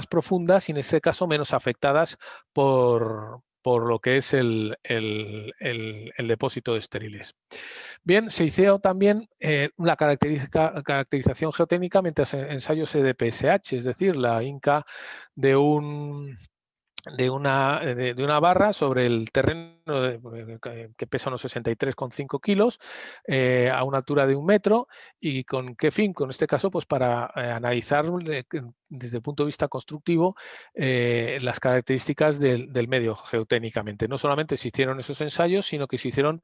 profundas y en este caso menos afectadas por lo que es el depósito de estériles. Bien, se hizo también la caracterización geotécnica mientras ensayos de PSH, es decir, la inca de una barra sobre el terreno que pesa unos 63,5 kilos a una altura de 1 metro. ¿Y con qué fin? Con este caso, pues para analizar desde el punto de vista constructivo las características del medio geotécnicamente. No solamente se hicieron esos ensayos, sino que se hicieron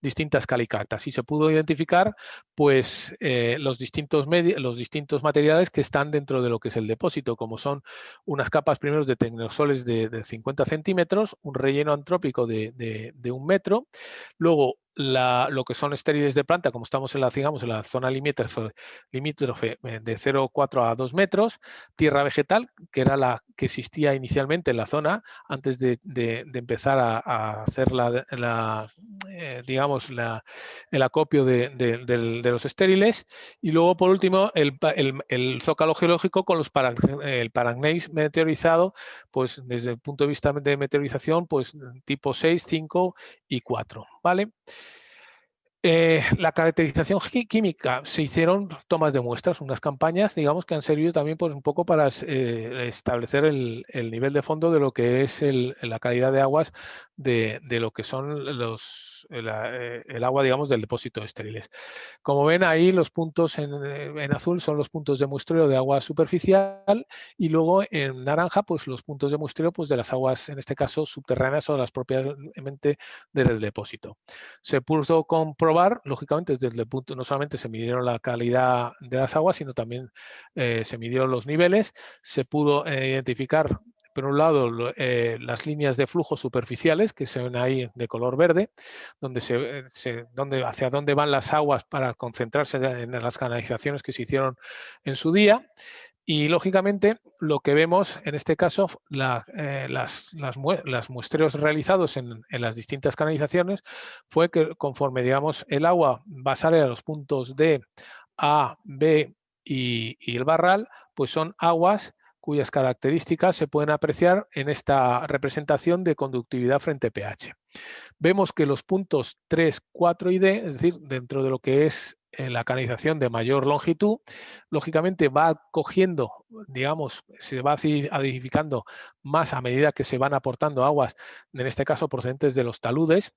distintas calicatas y se pudo identificar pues los distintos materiales que están dentro de lo que es el depósito, como son unas capas primero de tecnosoles de 50 centímetros, un relleno antrópico de 1 metro, luego lo que son estériles de planta, como estamos en la zona limítrofe de 0,4 a 2 metros, tierra vegetal, que era la que existía inicialmente en la zona antes de empezar a hacer digamos, el acopio de los estériles, y luego, por último, el zócalo geológico con el paragneiss meteorizado, pues desde el punto de vista de meteorización, pues tipo 6, 5 y 4, ¿vale? La caracterización química, se hicieron tomas de muestras, unas campañas, digamos, que han servido también pues, un poco para establecer el nivel de fondo de lo que es la calidad de aguas de lo que son el agua, digamos, del depósito de estériles. Como ven ahí, los puntos en azul son los puntos de muestreo de agua superficial y luego en naranja, pues los puntos de muestreo pues, de las aguas, en este caso, subterráneas o las propiamente del depósito. Se pudo comprobar, lógicamente, desde el punto, no solamente se midieron la calidad de las aguas, sino también se midieron los niveles, se pudo identificar, por un lado, las líneas de flujo superficiales, que se ven ahí de color verde, hacia dónde van las aguas para concentrarse en las canalizaciones que se hicieron en su día. Y, lógicamente, lo que vemos en este caso, las muestreos realizados en las distintas canalizaciones, fue que conforme, digamos, el agua va a salir a los puntos D, A, B y el barral, pues son aguas cuyas características se pueden apreciar en esta representación de conductividad frente a pH. Vemos que los puntos 3, 4 y D, es decir, dentro de lo que es la canalización de mayor longitud, lógicamente va cogiendo, digamos, se va acidificando más a medida que se van aportando aguas, en este caso procedentes de los taludes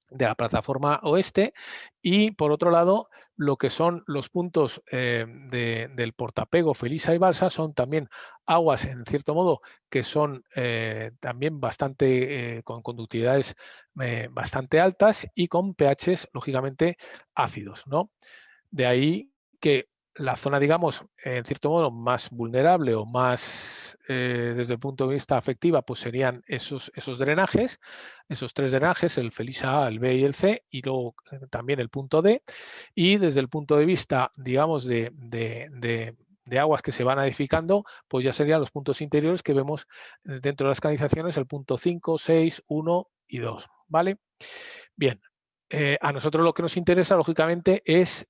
de la plataforma oeste, y por otro lado lo que son los puntos del Portapego, Felisa y Balsa son también aguas en cierto modo que son también bastante con conductividades bastante altas y con pHs lógicamente ácidos, ¿no? De ahí que la zona, digamos, en cierto modo más vulnerable o más desde el punto de vista afectiva, pues serían esos drenajes, esos 3 drenajes, el Felisa A, el B y el C, y luego también el punto D. Y desde el punto de vista, digamos, de aguas que se van edificando, pues ya serían los puntos interiores que vemos dentro de las canalizaciones, el punto 5, 6, 1 y 2, ¿vale? Bien, a nosotros lo que nos interesa, lógicamente, es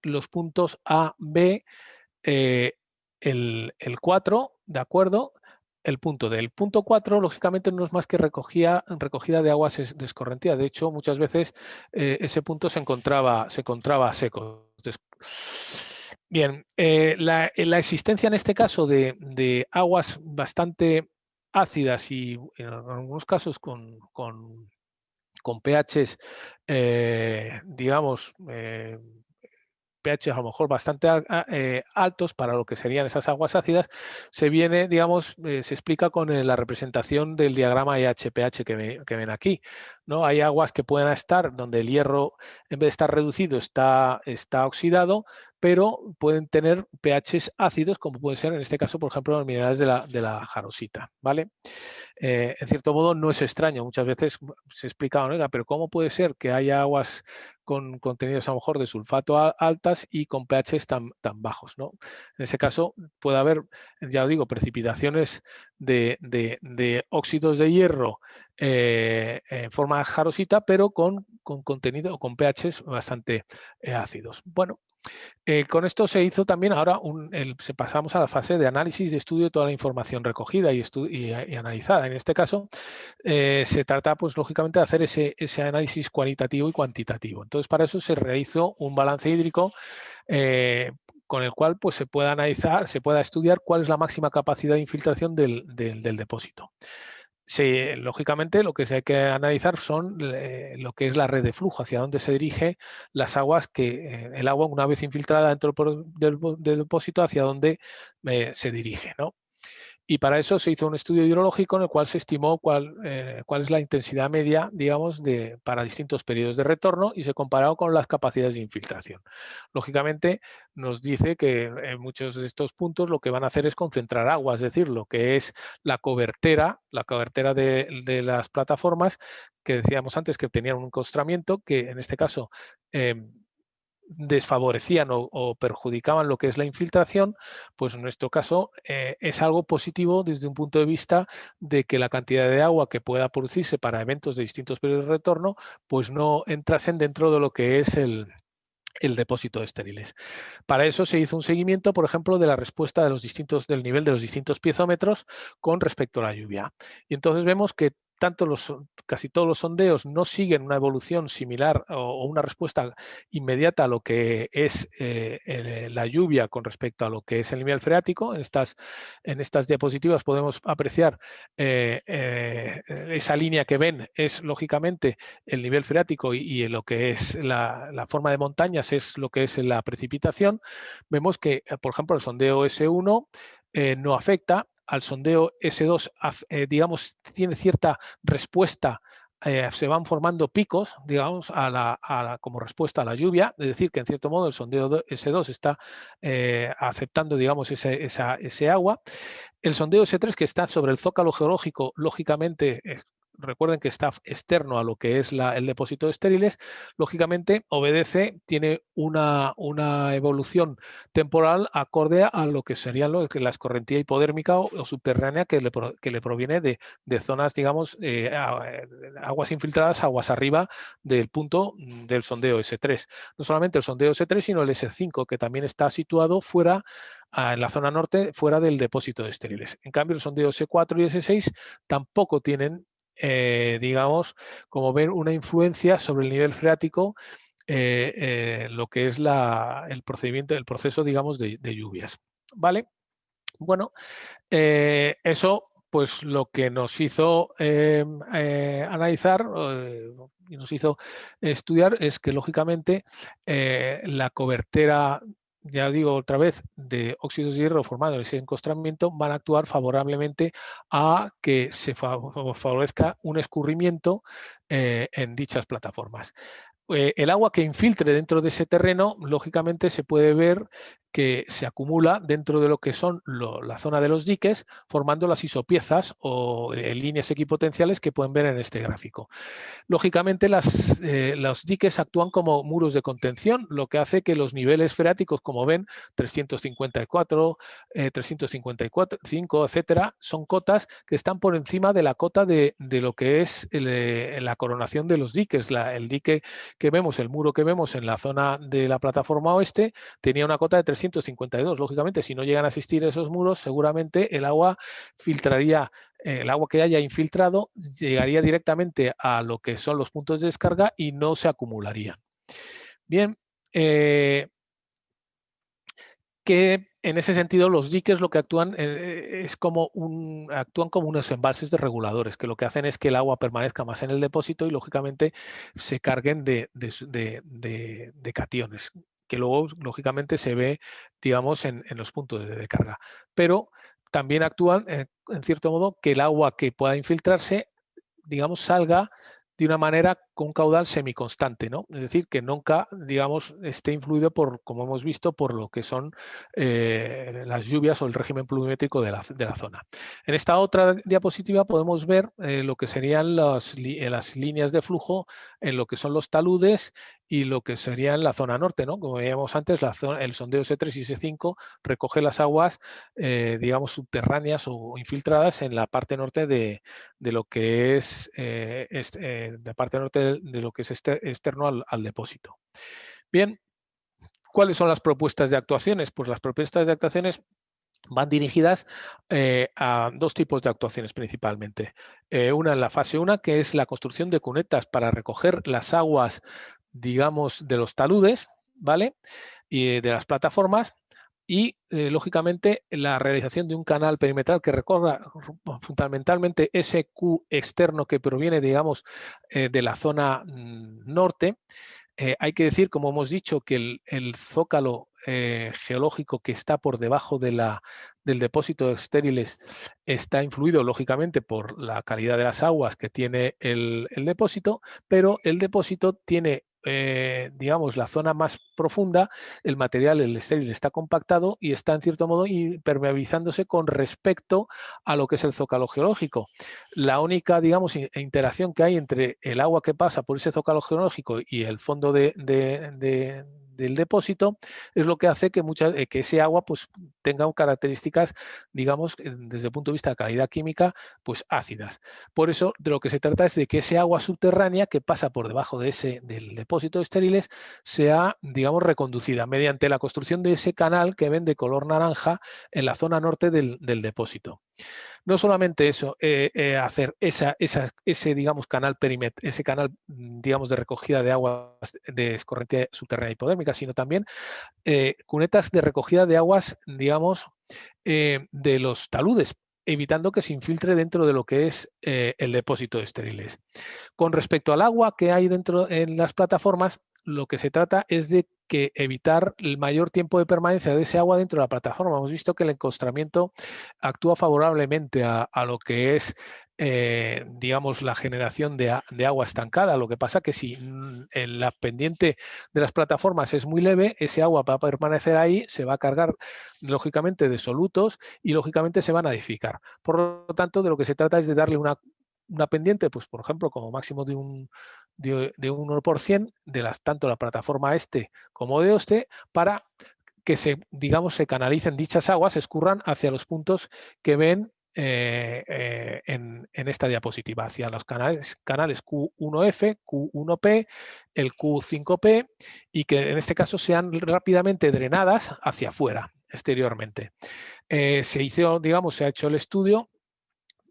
los puntos A, B, el 4, ¿de acuerdo? El punto D. El punto 4, lógicamente, no es más que recogida de aguas descorrentidas. De hecho, muchas veces ese punto se encontraba seco. Bien, la existencia en este caso de aguas bastante ácidas y en algunos casos con pHs, digamos, pH a lo mejor bastante altos para lo que serían esas aguas ácidas, se viene, digamos, se explica con la representación del diagrama EH-pH que ven aquí, ¿no? Hay aguas que pueden estar donde el hierro, en vez de estar reducido, está oxidado, pero pueden tener pHs ácidos, como puede ser en este caso, por ejemplo, los minerales de la jarosita, ¿vale? En cierto modo no es extraño, muchas veces se explica, ¿no? Pero ¿cómo puede ser que haya aguas con contenidos a lo mejor de sulfato altas y con pHs tan bajos, ¿no? En ese caso puede haber, ya os digo, precipitaciones de óxidos de hierro en forma jarosita, pero con contenido, con pHs bastante ácidos. Bueno, con esto se hizo también ahora, pasamos a la fase de análisis, de estudio de toda la información recogida y analizada. En este caso, se trata, pues lógicamente, de hacer ese análisis cualitativo y cuantitativo. Entonces, para eso se realizó un balance hídrico con el cual pues, se pueda analizar, se pueda estudiar cuál es la máxima capacidad de infiltración del depósito. Lógicamente, lo que se hay que analizar son lo que es la red de flujo, hacia dónde se dirige las aguas, el agua una vez infiltrada dentro del depósito, hacia dónde se dirige, ¿no? Y para eso se hizo un estudio hidrológico en el cual se estimó cuál es la intensidad media, digamos, para distintos periodos de retorno y se comparó con las capacidades de infiltración. Lógicamente, nos dice que en muchos de estos puntos lo que van a hacer es concentrar agua, es decir, lo que es la cobertera de las plataformas, que decíamos antes que tenían un encostramiento, que en este caso desfavorecían o perjudicaban lo que es la infiltración, pues en nuestro caso es algo positivo desde un punto de vista de que la cantidad de agua que pueda producirse para eventos de distintos periodos de retorno, pues no entrasen dentro de lo que es el depósito de estériles. Para eso se hizo un seguimiento, por ejemplo, de la respuesta del nivel de los distintos piezómetros con respecto a la lluvia. Y entonces vemos que casi todos los sondeos no siguen una evolución similar o una respuesta inmediata a lo que es la lluvia con respecto a lo que es el nivel freático. En estas diapositivas podemos apreciar esa línea que ven es lógicamente el nivel freático y lo que es la forma de montañas es lo que es la precipitación. Vemos que, por ejemplo, el sondeo S1 no afecta. Al sondeo S2, digamos, tiene cierta respuesta, se van formando picos, digamos, como respuesta a la lluvia, es decir, que en cierto modo el sondeo S2 está aceptando, digamos, ese agua. El sondeo S3, que está sobre el zócalo geológico, lógicamente recuerden que está externo a lo que es el depósito de estériles, lógicamente obedece, tiene una evolución temporal acorde a lo que serían la escorrentía hipodérmica o subterránea que le proviene de zonas, digamos, aguas infiltradas, aguas arriba del punto del sondeo S3. No solamente el sondeo S3, sino el S5, que también está situado fuera, en la zona norte, fuera del depósito de estériles. En cambio, el sondeo S4 y S6 tampoco tienen, digamos, como ven, una influencia sobre el nivel freático, lo que es el procedimiento, el proceso, digamos, de lluvias. ¿Vale? Bueno, eso, pues lo que nos hizo analizar y nos hizo estudiar es que, lógicamente, la cobertera, ya digo otra vez, de óxidos de hierro formado en ese encostramiento van a actuar favorablemente a que se favorezca un escurrimiento en dichas plataformas. El agua que infiltre dentro de ese terreno, lógicamente se puede ver que se acumula dentro de lo que son la zona de los diques, formando las isopiezas o líneas equipotenciales que pueden ver en este gráfico. Lógicamente, los diques actúan como muros de contención, lo que hace que los niveles freáticos, como ven, 354, 355, etcétera, son cotas que están por encima de la cota de lo que es la coronación de los diques. El dique que vemos, el muro que vemos en la zona de la plataforma oeste, tenía una cota de 352. Lógicamente, si no llegan a existir esos muros, seguramente el agua filtraría. El agua que haya infiltrado llegaría directamente a lo que son los puntos de descarga y no se acumularían. Bien, que en ese sentido los diques lo que actúan actúan como unos embalses de reguladores, que lo que hacen es que el agua permanezca más en el depósito y lógicamente se carguen de cationes, que luego lógicamente se ve, digamos, en los puntos de descarga. Pero también actúan, en cierto modo, que el agua que pueda infiltrarse, digamos, salga de una manera con un caudal semiconstante, ¿no? Es decir, que nunca, digamos, esté influido por, como hemos visto, por lo que son las lluvias o el régimen pluviométrico de la zona. En esta otra diapositiva podemos ver lo que serían las líneas de flujo en lo que son los taludes y lo que sería en la zona norte, ¿no? Como veíamos antes, el sondeo S3 y S5 recoge las aguas, digamos, subterráneas o infiltradas en la parte norte de lo que es de parte norte de lo que es externo al depósito. Bien, ¿cuáles son las propuestas de actuaciones? Pues las propuestas de actuaciones van dirigidas a dos tipos de actuaciones principalmente. Una en la fase 1, que es la construcción de cunetas para recoger las aguas, digamos, de los taludes, ¿vale? Y de las plataformas. Y, lógicamente, la realización de un canal perimetral que recorra fundamentalmente ese Q externo que proviene, digamos, de la zona norte. Hay que decir, como hemos dicho, que el zócalo geológico que está por debajo del depósito de estériles está influido, lógicamente, por la calidad de las aguas que tiene el depósito, pero el depósito tiene, digamos, la zona más profunda, el material, el estéril, está compactado y está, en cierto modo, impermeabilizándose con respecto a lo que es el zócalo geológico. La única, digamos, interacción que hay entre el agua que pasa por ese zócalo geológico y el fondo del depósito es lo que hace que ese agua pues tenga características, digamos, desde el punto de vista de calidad química, pues ácidas. Por eso, de lo que se trata es de que ese agua subterránea que pasa por debajo del depósito de estériles sea, digamos, reconducida mediante la construcción de ese canal que ven de color naranja en la zona norte del depósito. No solamente eso, hacer ese, digamos, canal perímetro, ese canal, digamos, de recogida de aguas de escorrentía subterránea hipodérmica, sino también cunetas de recogida de aguas, digamos, de los taludes, evitando que se infiltre dentro de lo que es el depósito de estériles. Con respecto al agua que hay dentro en las plataformas, lo que se trata es de evitar el mayor tiempo de permanencia de ese agua dentro de la plataforma. Hemos visto que el encostramiento actúa favorablemente a lo que es, digamos, la generación de agua estancada. Lo que pasa que si la pendiente de las plataformas es muy leve, ese agua va a permanecer ahí, se va a cargar, lógicamente, de solutos y, lógicamente, se van a edificar. Por lo tanto, de lo que se trata es de darle una pendiente, pues por ejemplo, como máximo de un 1% tanto la plataforma este como de oeste, para que se canalicen dichas aguas, escurran hacia los puntos que ven en esta diapositiva, hacia los canales Q1F, Q1P, el Q5P, y que en este caso sean rápidamente drenadas hacia afuera, exteriormente. Se ha hecho el estudio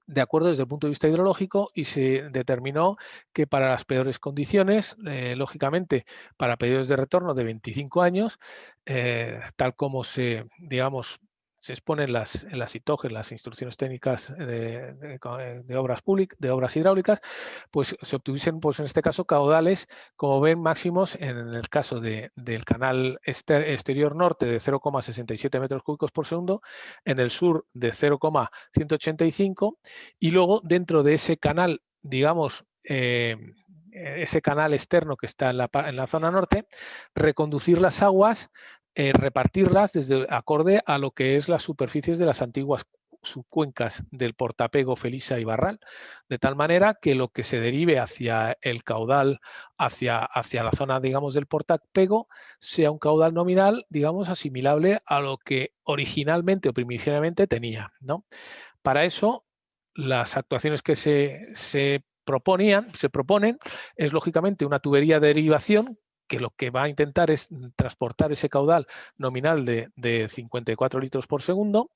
de acuerdo desde el punto de vista hidrológico y se determinó que para las peores condiciones, lógicamente para periodos de retorno de 25 años, tal como se expone en las ITOG, en las instrucciones técnicas de obras públicas, de obras hidráulicas, pues se obtuviesen, pues en este caso, caudales, como ven, máximos en el caso del canal exterior norte de 0,67 metros cúbicos por segundo, en el sur de 0,185, y luego dentro de ese canal, digamos, ese canal externo que está en la zona norte, reconducir las aguas, repartirlas desde acorde a lo que es las superficies de las antiguas subcuencas del Portapego, Felisa y Barral, de tal manera que lo que se derive hacia el caudal, hacia la zona, digamos, del Portapego, sea un caudal nominal, digamos, asimilable a lo que originalmente o primigenamente tenía, ¿no? Para eso, las actuaciones que se proponen es lógicamente una tubería de derivación que lo que va a intentar es transportar ese caudal nominal de 54 litros por segundo.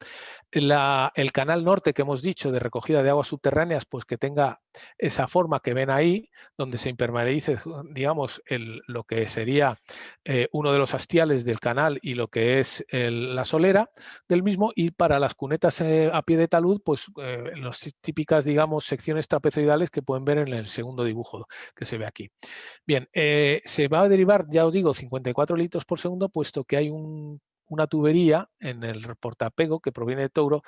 El canal norte que hemos dicho de recogida de aguas subterráneas, pues que tenga esa forma que ven ahí, donde se impermeabilice, digamos, lo que sería uno de los hastiales del canal y lo que es la solera del mismo, y para las cunetas a pie de talud, pues las típicas, digamos, secciones trapezoidales que pueden ver en el segundo dibujo que se ve aquí. Bien, se va a derivar, ya os digo, 54 litros por segundo, puesto que hay una tubería en el portaapego que proviene de Touro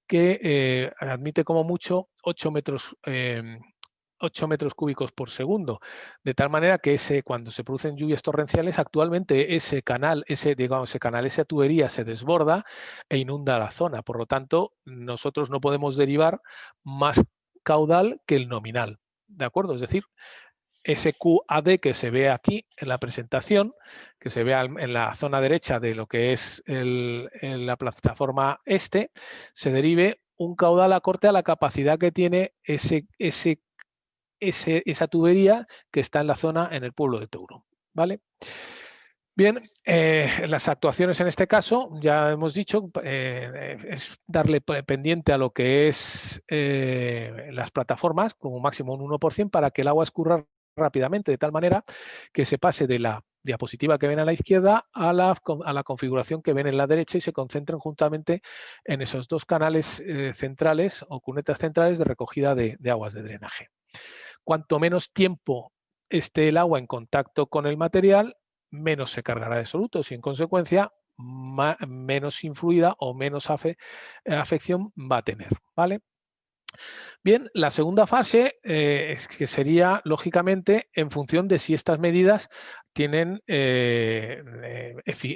que admite como mucho 8 metros, 8 metros cúbicos por segundo, de tal manera que cuando se producen lluvias torrenciales, actualmente ese canal, esa tubería se desborda e inunda la zona. Por lo tanto, nosotros no podemos derivar más caudal que el nominal, ¿de acuerdo? Es decir, ese QAD que se ve aquí en la presentación, que se ve en la zona derecha de lo que es la plataforma este, se derive un caudal acorde a la capacidad que tiene esa tubería que está en la zona, en el pueblo de Touro, ¿vale? Bien, las actuaciones en este caso, ya hemos dicho, es darle pendiente a lo que es las plataformas, como máximo un 1%, para que el agua escurra rápidamente, de tal manera que se pase de la diapositiva que ven a la izquierda a la configuración que ven en la derecha y se concentren juntamente en esos dos canales centrales o cunetas centrales de recogida de aguas de drenaje. Cuanto menos tiempo esté el agua en contacto con el material, menos se cargará de solutos y, en consecuencia, menos influida o menos afección va a tener, ¿vale? Bien, la segunda fase es que sería, lógicamente, en función de si estas medidas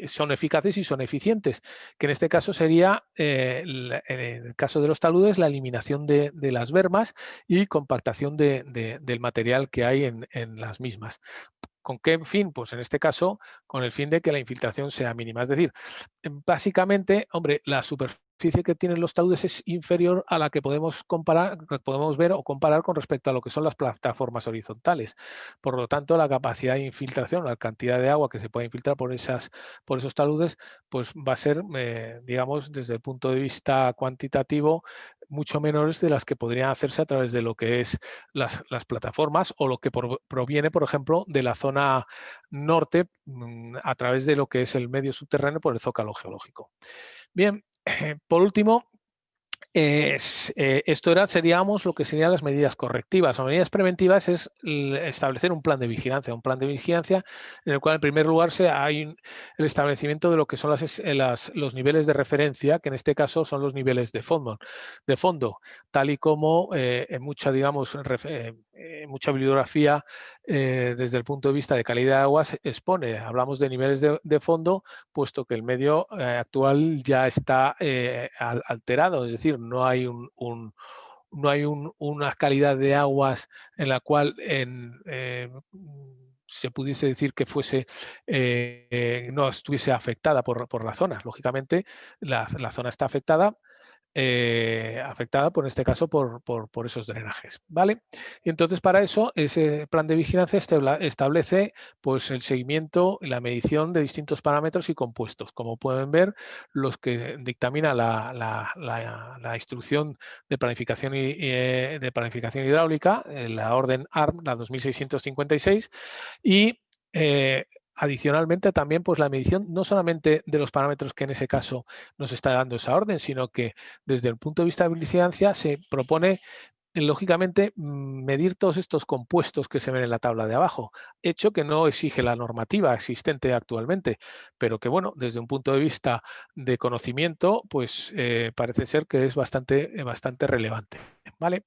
son eficaces y son eficientes, que en este caso sería, en el caso de los taludes, la eliminación de las bermas y compactación del material que hay en las mismas. ¿Con qué fin? Pues en este caso, con el fin de que la infiltración sea mínima. Es decir, básicamente, hombre, la superficie que tienen los taludes es inferior a la que podemos ver o comparar con respecto a lo que son las plataformas horizontales. Por lo tanto, la capacidad de infiltración, la cantidad de agua que se puede infiltrar por esos taludes, pues va a ser, digamos, desde el punto de vista cuantitativo, mucho menores de las que podrían hacerse a través de lo que es las plataformas o lo que proviene, por ejemplo, de la zona norte a través de lo que es el medio subterráneo por el zócalo geológico. Bien, por último, esto seríamos lo que serían las medidas correctivas. Las medidas preventivas es establecer un plan de vigilancia, en el cual en primer lugar hay el establecimiento de lo que son los niveles de referencia, que en este caso son los niveles de fondo, tal y como en mucha bibliografía desde el punto de vista de calidad de agua se expone. Hablamos de niveles de fondo, puesto que el medio actual ya está alterado, es decir, no hay no hay una calidad de aguas en la cual se pudiese decir que fuese no estuviese afectada por la zona. Lógicamente, la zona está afectada por, en este caso, por esos drenajes, ¿vale? Y entonces, para eso, ese plan de vigilancia establece pues el seguimiento y la medición de distintos parámetros y compuestos. Como pueden ver, los que dictamina la instrucción de planificación, de planificación hidráulica, la orden ARM, la 2656, y adicionalmente también pues la medición no solamente de los parámetros que en ese caso nos está dando esa orden, sino que desde el punto de vista de vigilancia se propone lógicamente medir todos estos compuestos que se ven en la tabla de abajo, hecho que no exige la normativa existente actualmente, pero que bueno, desde un punto de vista de conocimiento, pues parece ser que es bastante relevante, ¿vale?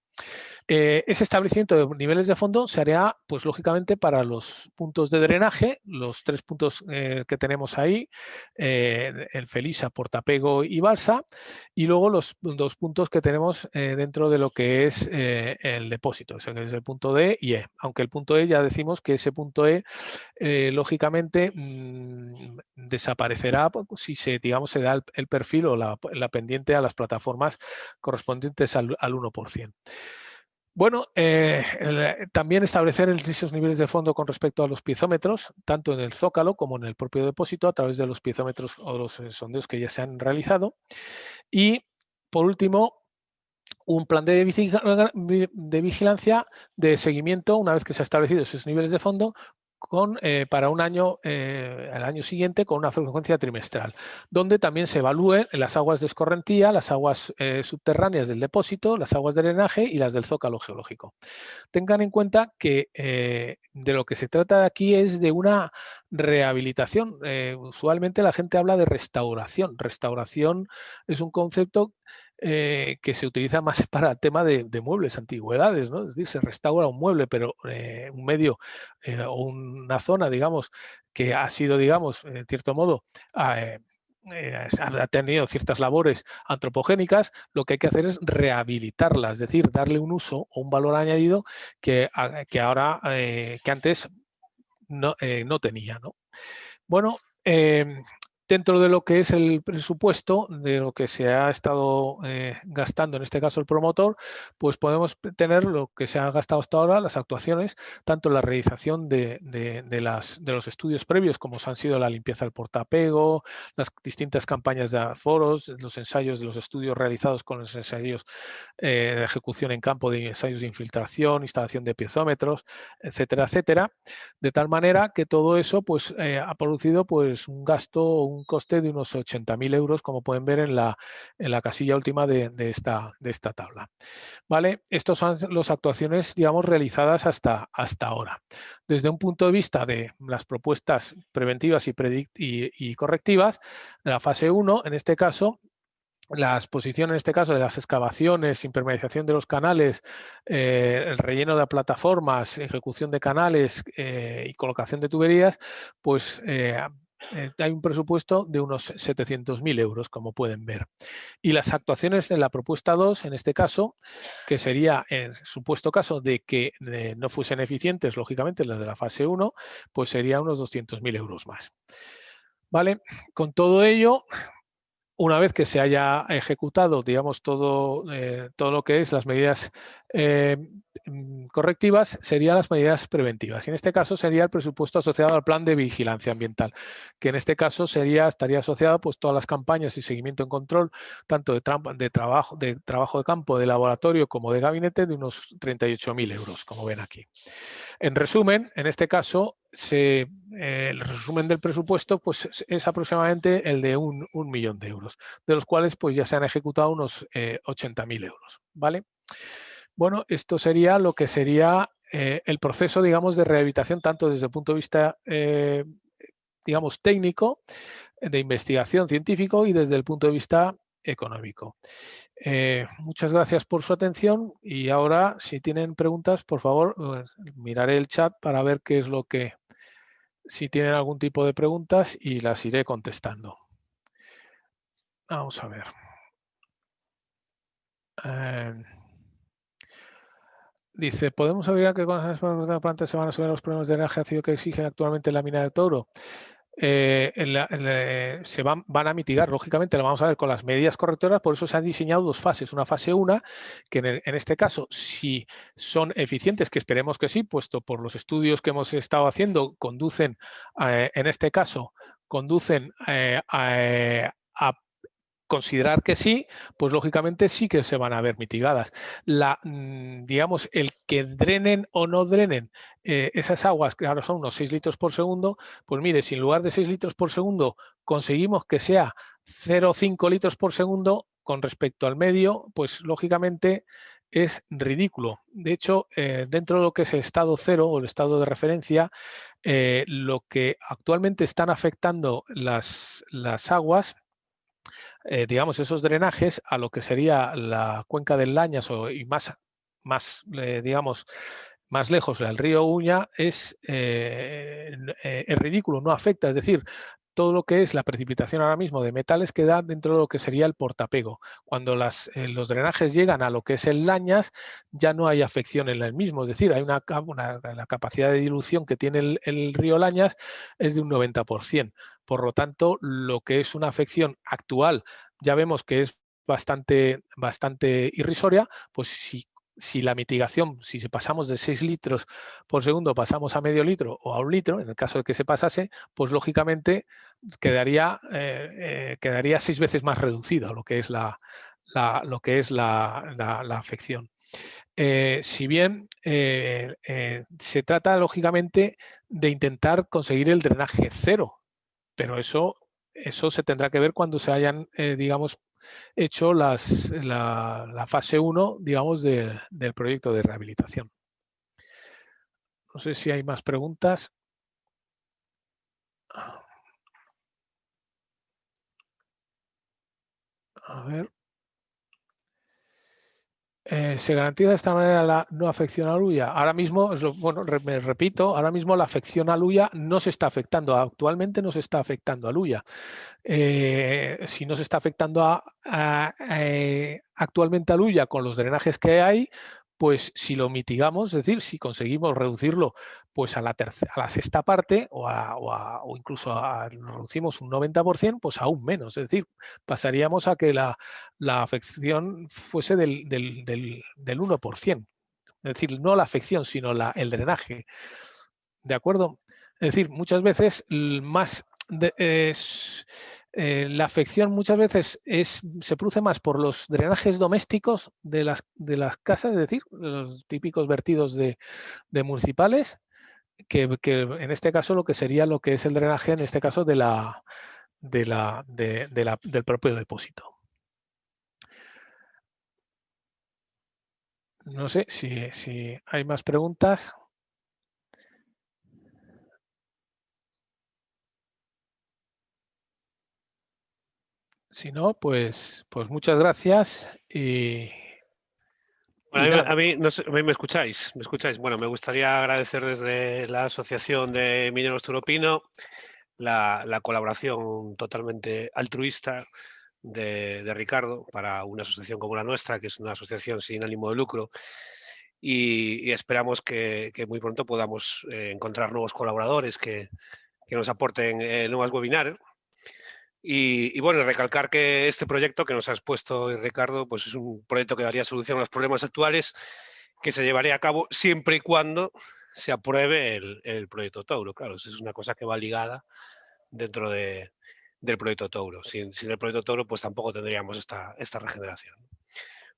Ese establecimiento de niveles de fondo se hará, pues lógicamente, para los puntos de drenaje, los 3 puntos que tenemos ahí, el Felisa, Portapego y Balsa, y luego los 2 puntos que tenemos dentro de lo que es el depósito, que es el punto D y E. Aunque el punto E ya decimos que ese punto E, lógicamente, desaparecerá si digamos, se da el perfil o la pendiente a las plataformas correspondientes al 1%. Bueno, también establecer esos niveles de fondo con respecto a los piezómetros, tanto en el zócalo como en el propio depósito, a través de los piezómetros o los sondeos que ya se han realizado. Y, por último, un plan de vigilancia, de seguimiento, una vez que se han establecido esos niveles de fondo, para un año, el año siguiente, con una frecuencia trimestral, donde también se evalúen las aguas de escorrentía, las aguas subterráneas del depósito, las aguas de drenaje y las del zócalo geológico. Tengan en cuenta que de lo que se trata aquí es de una rehabilitación. Usualmente la gente habla de restauración. Restauración es un concepto que se utiliza más para el tema de muebles, antigüedades, ¿no? Es decir, se restaura un mueble, pero un medio o una zona, digamos, que ha sido, digamos, en cierto modo, ha tenido ciertas labores antropogénicas, lo que hay que hacer es rehabilitarla, es decir, darle un uso o un valor añadido que ahora, que antes no tenía, ¿no? Bueno, dentro de lo que es el presupuesto, de lo que se ha estado gastando, en este caso el promotor, pues podemos tener lo que se ha gastado hasta ahora, las actuaciones, tanto la realización de los estudios previos, como han sido la limpieza del portaapego, las distintas campañas de foros, los ensayos de los estudios realizados con los ensayos de ejecución en campo, de ensayos de infiltración, instalación de piezómetros, etcétera, etcétera, de tal manera que todo eso pues ha producido pues un gasto o un coste de unos 80.000 euros, como pueden ver en la casilla última de esta tabla. ¿Vale? Estas son las actuaciones, digamos, realizadas hasta ahora. Desde un punto de vista de las propuestas preventivas y correctivas, de la fase 1, en este caso, la exposición, en este caso, de las excavaciones, impermeabilización de los canales, el relleno de plataformas, ejecución de canales y colocación de tuberías, pues hay un presupuesto de unos 700.000 euros, como pueden ver. Y las actuaciones de la propuesta 2, en este caso, que sería en supuesto caso de que no fuesen eficientes, lógicamente, las de la fase 1, pues sería unos 200.000 euros más. ¿Vale? Con todo ello, una vez que se haya ejecutado, digamos, todo lo que es las medidas correctivas, serían las medidas preventivas. Y en este caso sería el presupuesto asociado al plan de vigilancia ambiental, que en este caso estaría asociado pues todas las campañas y seguimiento en control, tanto de trabajo de campo, de laboratorio como de gabinete, de unos 38.000 euros, como ven aquí. En resumen, en este caso, el resumen del presupuesto pues, es aproximadamente el de un millón de euros, de los cuales pues, ya se han ejecutado unos 80.000 euros. ¿Vale? Bueno, esto sería lo que sería el proceso, digamos, de rehabilitación, tanto desde el punto de vista, digamos, técnico, de investigación científico y desde el punto de vista económico. Muchas gracias por su atención y ahora, si tienen preguntas, por favor, miraré el chat para ver qué es lo que, si tienen algún tipo de preguntas, y las iré contestando. Vamos a ver. Dice, ¿podemos averiguar que con las plantas se van a resolver los problemas de drenaje ácido que exigen actualmente la mina de Touro? Van a mitigar, lógicamente, lo vamos a ver con las medidas correctoras, por eso se han diseñado dos fases. Una fase 1, que en este caso, si son eficientes, que esperemos que sí, puesto por los estudios que hemos estado haciendo, conducen, en este caso, conducen a considerar que sí, pues lógicamente sí que se van a ver mitigadas. Digamos, el que drenen o no drenen esas aguas, que ahora son unos 6 litros por segundo, pues mire, si en lugar de 6 litros por segundo conseguimos que sea 0,5 litros por segundo con respecto al medio, pues lógicamente es ridículo. De hecho, dentro de lo que es el estado cero o el estado de referencia, lo que actualmente están afectando las aguas, digamos, esos drenajes a lo que sería la cuenca del Lañas y digamos, más lejos del río Uña es ridículo, no afecta. Es decir, todo lo que es la precipitación ahora mismo de metales queda dentro de lo que sería el portapego. Cuando los drenajes llegan a lo que es el Lañas, ya no hay afección en el mismo. Es decir, hay la capacidad de dilución que tiene el río Lañas es de un 90%. Por lo tanto, lo que es una afección actual ya vemos que es bastante irrisoria, pues si la mitigación, si pasamos de 6 litros por segundo, pasamos a medio litro o a 1 litro, en el caso de que se pasase, pues lógicamente quedaría 6 veces más reducido lo que es la afección. Si bien se trata, lógicamente, de intentar conseguir el drenaje cero, pero eso se tendrá que ver cuando se hayan, digamos, hecho la fase 1, digamos, del proyecto de rehabilitación. No sé si hay más preguntas. A ver. ¿Se garantiza de esta manera la no afección a Luya? Ahora mismo, bueno, me repito, ahora mismo la afección a Luya no se está afectando, actualmente no se está afectando a Luya. Si no se está afectando actualmente a Luya con los drenajes que hay, pues si lo mitigamos, es decir, si conseguimos reducirlo pues a la sexta parte o incluso lo reducimos un 90%, pues aún menos. Es decir, pasaríamos a que la afección fuese del 1%. Es decir, no la afección, sino el drenaje. ¿De acuerdo? Es decir, muchas veces la afección muchas veces se produce más por los drenajes domésticos de las casas, es decir, los típicos vertidos de municipales, que en este caso lo que sería lo que es el drenaje, en este caso del propio depósito. No sé si hay más preguntas. Si no, pues muchas gracias y Bueno, nada. a mí, no sé, ¿me escucháis? ¿Me escucháis? Bueno, me gustaría agradecer desde la Asociación de Mineros Turopino la colaboración totalmente altruista de Ricardo para una asociación como la nuestra, que es una asociación sin ánimo de lucro, y esperamos que muy pronto podamos encontrar nuevos colaboradores que nos aporten nuevos webinars. Y bueno, recalcar que este proyecto que nos ha expuesto Ricardo, pues es un proyecto que daría solución a los problemas actuales, que se llevaría a cabo siempre y cuando se apruebe el proyecto Touro. Claro, eso es una cosa que va ligada dentro del proyecto Touro. Sin el proyecto Touro, pues tampoco tendríamos esta regeneración.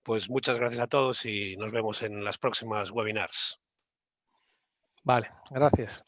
Pues muchas gracias a todos y nos vemos en las próximas webinars. Vale, gracias.